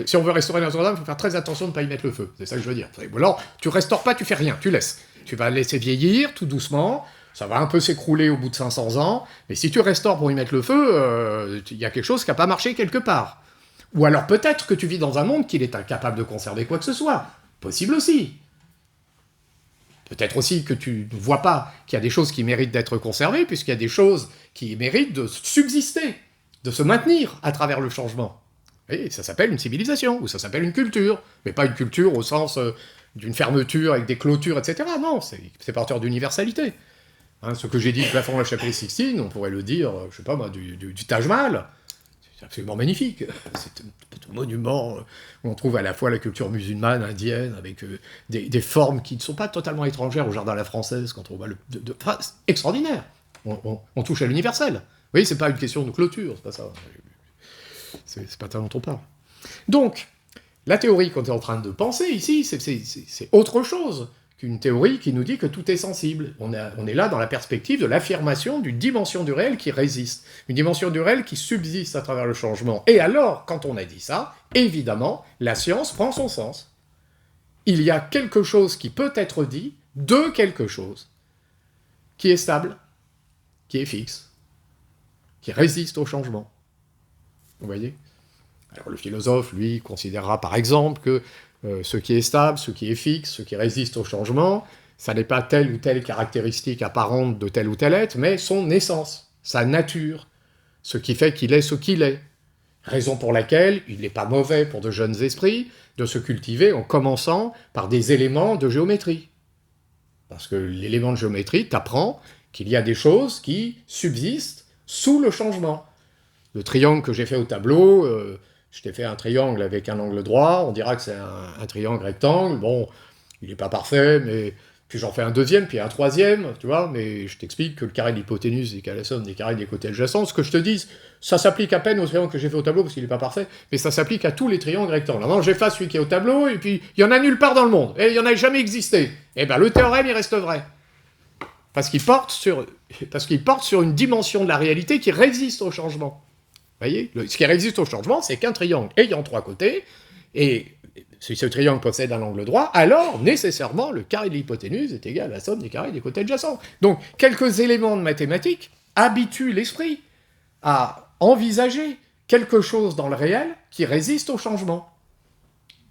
si on veut restaurer Notre-Dame, il faut faire très attention de ne pas y mettre le feu. C'est ça que je veux dire. Alors, tu restaures pas, tu fais rien, tu laisses. Tu vas laisser vieillir tout doucement, ça va un peu s'écrouler au bout de 500 ans, mais si tu restaures pour y mettre le feu, il y a quelque chose qui n'a pas marché quelque part. Ou alors peut-être que tu vis dans un monde qu'il est incapable de conserver quoi que ce soit. Possible aussi. Peut-être aussi que tu ne vois pas qu'il y a des choses qui méritent d'être conservées, puisqu'il y a des choses qui méritent de subsister, de se maintenir à travers le changement. Et ça s'appelle une civilisation, ou ça s'appelle une culture, mais pas une culture au sens d'une fermeture avec des clôtures, etc. Non, c'est porteur d'universalité. Hein, ce que j'ai dit du plafond de la chapelle Sixtine, on pourrait le dire, je sais pas moi, du Taj Mahal. C'est absolument magnifique. C'est un monument où on trouve à la fois la culture musulmane, indienne, avec des formes qui ne sont pas totalement étrangères au jardin à la française, quand on voit enfin, c'est extraordinaire. On touche à l'universel. Oui, c'est pas une question de clôture, c'est pas ça. C'est pas ça dont on parle. Donc, la théorie qu'on est en train de penser ici, c'est autre chose qu'une théorie qui nous dit que tout est sensible. On est là dans la perspective de l'affirmation d'une dimension du réel qui résiste, une dimension du réel qui subsiste à travers le changement. Et alors, quand on a dit ça, évidemment, la science prend son sens. Il y a quelque chose qui peut être dit de quelque chose qui est stable, qui est fixe, qui résiste au changement. Vous voyez ? Alors le philosophe, lui, considérera par exemple que ce qui est stable, ce qui est fixe, ce qui résiste au changement, ça n'est pas telle ou telle caractéristique apparente de tel ou tel être, mais son essence, sa nature, ce qui fait qu'il est ce qu'il est. Raison pour laquelle il n'est pas mauvais pour de jeunes esprits de se cultiver en commençant par des éléments de géométrie. Parce que l'élément de géométrie t'apprend qu'il y a des choses qui subsistent sous le changement. Le triangle que j'ai fait au tableau, je t'ai fait un triangle avec un angle droit, on dira que c'est un triangle rectangle, bon, il n'est pas parfait, mais puis j'en fais un deuxième, puis un troisième, tu vois, mais je t'explique que le carré de l'hypoténuse est qu'à la somme des carrés des côtés adjacents. Ce que je te dis, ça s'applique à peine au triangle que j'ai fait au tableau, parce qu'il n'est pas parfait, mais ça s'applique à tous les triangles rectangles. Alors j'efface celui qui est au tableau, et puis il y en a nulle part dans le monde, et il n'y en a jamais existé. Et bien le théorème, il reste vrai. Parce qu'il porte sur une dimension de la réalité qui résiste au changement. Vous voyez ? Ce qui résiste au changement, c'est qu'un triangle ayant trois côtés, et si ce triangle possède un angle droit, alors, nécessairement, le carré de l'hypoténuse est égal à la somme des carrés des côtés adjacents. Donc, quelques éléments de mathématiques habituent l'esprit à envisager quelque chose dans le réel qui résiste au changement.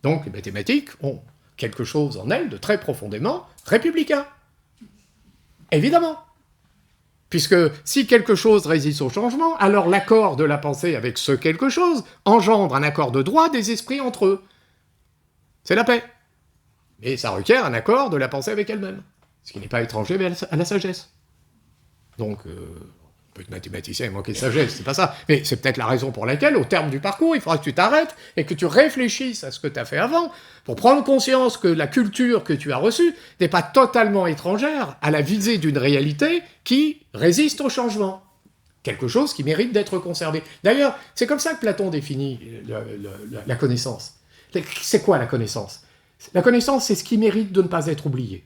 Donc, les mathématiques ont quelque chose en elles de très profondément républicain. Évidemment. Puisque si quelque chose résiste au changement, alors l'accord de la pensée avec ce quelque chose engendre un accord de droit des esprits entre eux. C'est la paix. Et ça requiert un accord de la pensée avec elle-même. Ce qui n'est pas étranger mais à la sagesse. Donc, peu de mathématiciens et manquer de sagesse, c'est pas ça. Mais c'est peut-être la raison pour laquelle, au terme du parcours, il faudra que tu t'arrêtes et que tu réfléchisses à ce que tu as fait avant, pour prendre conscience que la culture que tu as reçue n'est pas totalement étrangère à la visée d'une réalité qui résiste au changement. Quelque chose qui mérite d'être conservé. D'ailleurs, c'est comme ça que Platon définit la connaissance. C'est quoi la connaissance? La connaissance, c'est ce qui mérite de ne pas être oublié.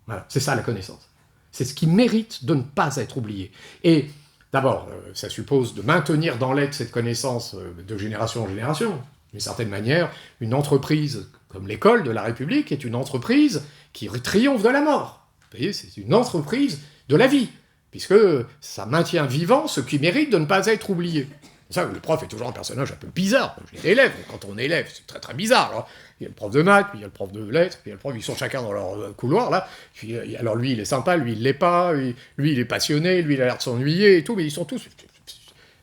Voilà, c'est ça la connaissance. C'est ce qui mérite de ne pas être oublié. Et d'abord, ça suppose de maintenir dans l'être cette connaissance de génération en génération. D'une certaine manière, une entreprise comme l'école de la République est une entreprise qui triomphe de la mort. Vous voyez, c'est une entreprise de la vie, puisque ça maintient vivant ce qui mérite de ne pas être oublié. Ça, le prof est toujours un personnage un peu bizarre. J'étais élève, quand on est élève, c'est très très bizarre. Alors, il y a le prof de maths, puis il y a le prof de lettres, puis il y a le prof, ils sont chacun dans leur couloir, là. Puis, alors lui, il est sympa, lui, il l'est pas, lui, il est passionné, lui, il a l'air de s'ennuyer et tout, mais ils sont tous...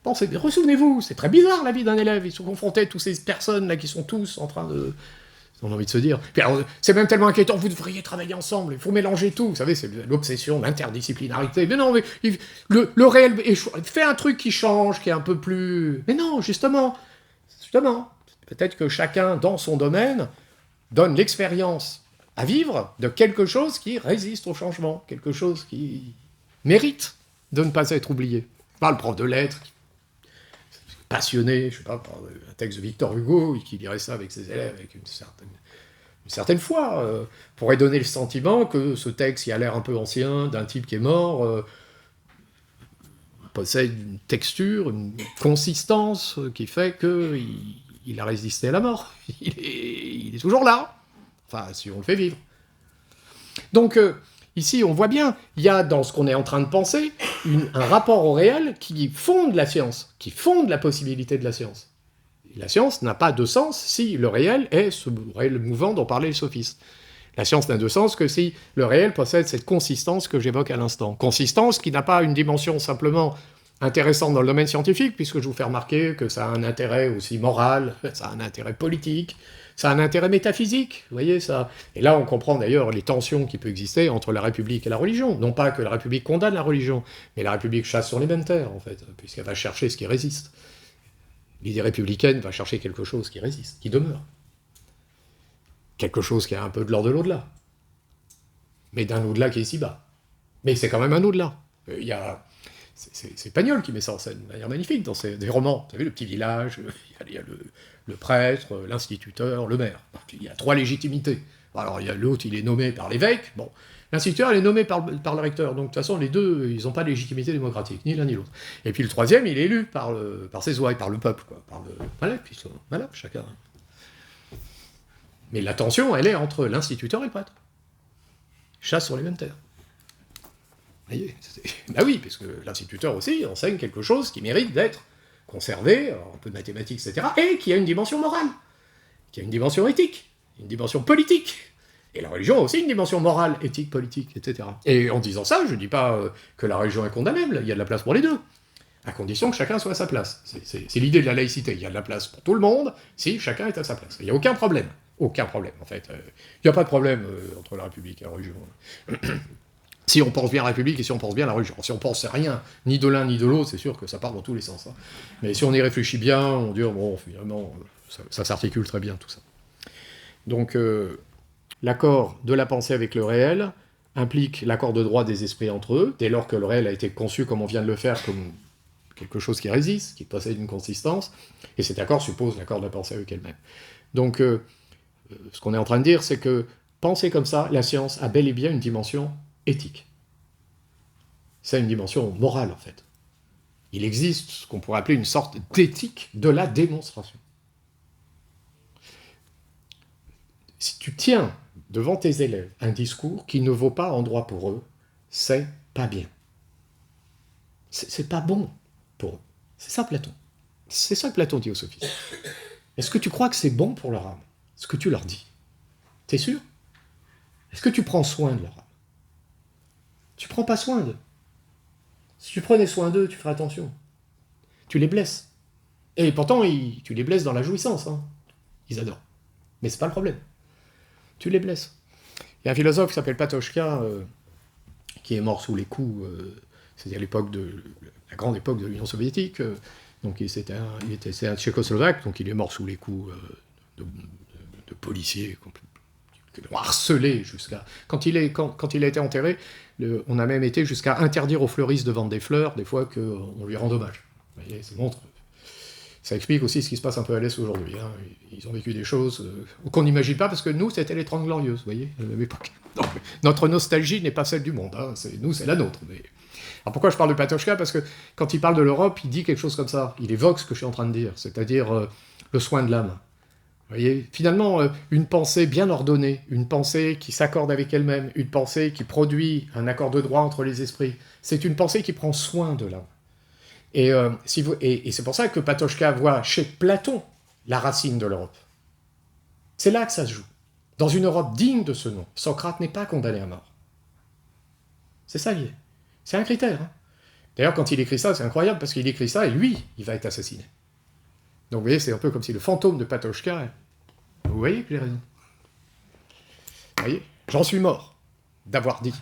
Bon, ressouvenez-vous, c'est très bizarre la vie d'un élève, ils sont confrontés à toutes ces personnes-là qui sont tous en train de... On a envie de se dire. Puis alors, c'est même tellement inquiétant, vous devriez travailler ensemble, il faut mélanger tout. Vous savez, c'est l'obsession, l'interdisciplinarité. Mais non, mais le réel fait un truc qui change, qui est un peu plus... Mais non, justement, peut-être que chacun, dans son domaine, donne l'expérience à vivre de quelque chose qui résiste au changement, quelque chose qui mérite de ne pas être oublié. Pas le prof de lettres, passionné, je sais pas, par un texte de Victor Hugo, qui lirait ça avec ses élèves avec une certaine foi, pourrait donner le sentiment que ce texte qui a l'air un peu ancien, d'un type qui est mort, possède une texture, une consistance qui fait qu'il a résisté à la mort. Il est toujours là, enfin, si on le fait vivre. Donc, ici, on voit bien, il y a dans ce qu'on est en train de penser un rapport au réel qui fonde la science, qui fonde la possibilité de la science. Et la science n'a pas de sens si le réel est ce réel mouvant dont parlait le sophiste. La science n'a de sens que si le réel possède cette consistance que j'évoque à l'instant. Consistance qui n'a pas une dimension simplement intéressante dans le domaine scientifique, puisque je vous fais remarquer que ça a un intérêt aussi moral, ça a un intérêt politique, ça a un intérêt métaphysique, vous voyez ça. Et là, on comprend d'ailleurs les tensions qui peuvent exister entre la République et la religion. Non pas que la République condamne la religion, mais la République chasse sur les mêmes terres, en fait, puisqu'elle va chercher ce qui résiste. L'idée républicaine va chercher quelque chose qui résiste, qui demeure. Quelque chose qui a un peu de l'ordre de l'au-delà. Mais d'un au-delà qui est si bas. Mais c'est quand même un au-delà. C'est Pagnol qui met ça en scène de manière magnifique dans des romans. Vous savez, le petit village, il y a le prêtre, l'instituteur, le maire. Il y a trois légitimités. Alors, il y a l'autre, il est nommé par l'évêque. Bon, l'instituteur, il est nommé par le recteur. Donc, de toute façon, les deux, ils n'ont pas de légitimité démocratique, ni l'un ni l'autre. Et puis, le troisième, il est élu par ses ouailles, par le peuple, quoi. Voilà, chacun. Mais la tension, elle est entre l'instituteur et le prêtre. Chasse sur les mêmes terres. Vous voyez, bah oui, parce que l'instituteur aussi enseigne quelque chose qui mérite d'être conservé, un peu de mathématiques, etc., et qui a une dimension morale, qui a une dimension éthique, une dimension politique. Et la religion a aussi une dimension morale, éthique, politique, etc. Et en disant ça, je ne dis pas que la religion est condamnable, il y a de la place pour les deux, à condition que chacun soit à sa place. C'est l'idée de la laïcité, il y a de la place pour tout le monde, si chacun est à sa place. Il n'y a aucun problème, en fait. Il n'y a pas de problème entre la République et la religion. Si on pense bien la République et si on pense bien la religion. Si on pense rien, ni de l'un ni de l'autre, c'est sûr que ça part dans tous les sens. Hein. Mais si on y réfléchit bien, on dit, bon, finalement, ça s'articule très bien, tout ça. Donc, l'accord de la pensée avec le réel implique l'accord de droit des esprits entre eux, dès lors que le réel a été conçu, comme on vient de le faire, comme quelque chose qui résiste, qui possède une consistance, et cet accord suppose l'accord de la pensée avec elle-même. Donc, ce qu'on est en train de dire, c'est que penser comme ça, la science a bel et bien une dimension éthique. C'est une dimension morale, en fait. Il existe ce qu'on pourrait appeler une sorte d'éthique de la démonstration. Si tu tiens devant tes élèves un discours qui ne vaut pas en droit pour eux, c'est pas bien. C'est pas bon pour eux. C'est ça Platon. C'est ça que Platon dit aux sophistes. Est-ce que tu crois que c'est bon pour leur âme, ce que tu leur dis? T'es sûr? Est-ce que tu prends soin de leur âme? Tu prends pas soin d'eux. Si tu prenais soin d'eux, tu ferais attention. Tu les blesses. Et pourtant, tu les blesses dans la jouissance. Hein. Ils adorent. Mais c'est pas le problème. Tu les blesses. Il y a un philosophe qui s'appelle Patochka, qui est mort sous les coups c'était à l'époque la grande époque de l'Union soviétique, donc c'était un Tchécoslovaque, donc il est mort sous les coups de policiers qui l'ont harcelé jusqu'à... Quand il a été enterré, on a même été jusqu'à interdire aux fleuristes de vendre des fleurs, des fois qu'on lui rend hommage. Vous voyez, ça explique aussi ce qui se passe un peu à l'Est aujourd'hui. Hein. Ils ont vécu des choses qu'on n'imagine pas, parce que nous, c'était les 30 Glorieuses, vous voyez, à la même époque. Donc, notre nostalgie n'est pas celle du monde, hein. Nous, c'est la nôtre. Mais... Alors pourquoi je parle de Patočka? Parce que quand il parle de l'Europe, il dit quelque chose comme ça. Il évoque ce que je suis en train de dire, c'est-à-dire le soin de l'âme. Vous voyez, finalement, une pensée bien ordonnée, une pensée qui s'accorde avec elle-même, une pensée qui produit un accord de droit entre les esprits, c'est une pensée qui prend soin de l'âme. Et c'est pour ça que Patočka voit chez Platon la racine de l'Europe. C'est là que ça se joue. Dans une Europe digne de ce nom, Socrate n'est pas condamné à mort. C'est ça l'idée. C'est un critère. Hein. D'ailleurs, quand il écrit ça, c'est incroyable, parce qu'il écrit ça, et lui, il va être assassiné. Donc vous voyez, c'est un peu comme si le fantôme de Patočka... Vous voyez que j'ai raison. Vous voyez, j'en suis mort d'avoir dit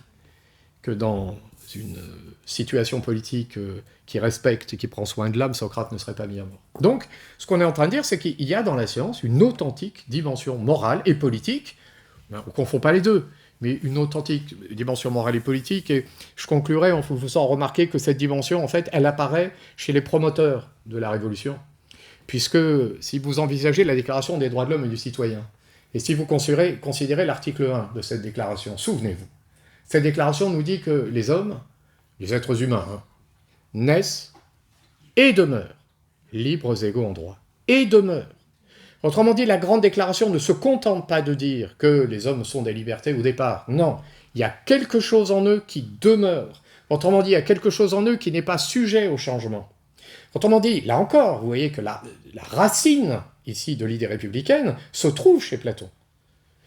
que dans une situation politique qui respecte et qui prend soin de l'âme, Socrate ne serait pas mis à mort. Donc, ce qu'on est en train de dire, c'est qu'il y a dans la science une authentique dimension morale et politique. On ne confond pas les deux, mais une authentique dimension morale et politique. Et je conclurai en vous faisant remarquer que cette dimension, en fait, elle apparaît chez les promoteurs de la Révolution. Puisque si vous envisagez la Déclaration des droits de l'homme et du citoyen, et si vous considérez l'article 1 de cette déclaration, souvenez-vous, cette déclaration nous dit que les hommes, les êtres humains, naissent et demeurent libres, égaux en droit, et demeurent. Autrement dit, la grande déclaration ne se contente pas de dire que les hommes sont des libertés au départ. Non, il y a quelque chose en eux qui demeure. Autrement dit, il y a quelque chose en eux qui n'est pas sujet au changement. Autrement dit, là encore, vous voyez que la racine, ici, de l'idée républicaine, se trouve chez Platon.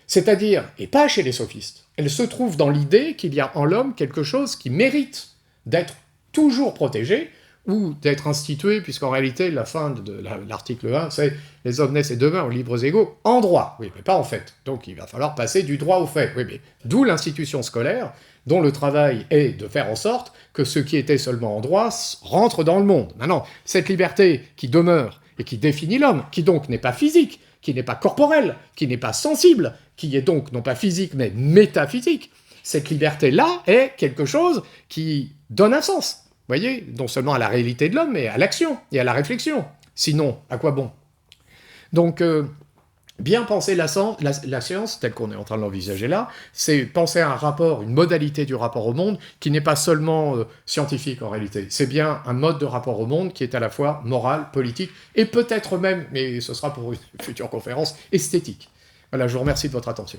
C'est-à-dire, et pas chez les sophistes, elle se trouve dans l'idée qu'il y a en l'homme quelque chose qui mérite d'être toujours protégé, ou d'être institué, puisqu'en réalité, la fin de l'article 1, c'est « les hommes naissent et demeurent libres égaux en droit ». Oui, mais pas en fait. Donc il va falloir passer du droit au fait. Oui, mais d'où l'institution scolaire, dont le travail est de faire en sorte que ce qui était seulement en droit rentre dans le monde. Maintenant, cette liberté qui demeure et qui définit l'homme, qui donc n'est pas physique, qui n'est pas corporel, qui n'est pas sensible, qui est donc non pas physique mais métaphysique, cette liberté-là est quelque chose qui donne un sens. Vous voyez, non seulement à la réalité de l'homme, mais à l'action et à la réflexion. Sinon, à quoi bon? Donc, bien penser la science, telle qu'on est en train de l'envisager là, c'est penser à un rapport, une modalité du rapport au monde qui n'est pas seulement scientifique en réalité. C'est bien un mode de rapport au monde qui est à la fois moral, politique, et peut-être même, mais ce sera pour une future conférence, esthétique. Voilà, je vous remercie de votre attention.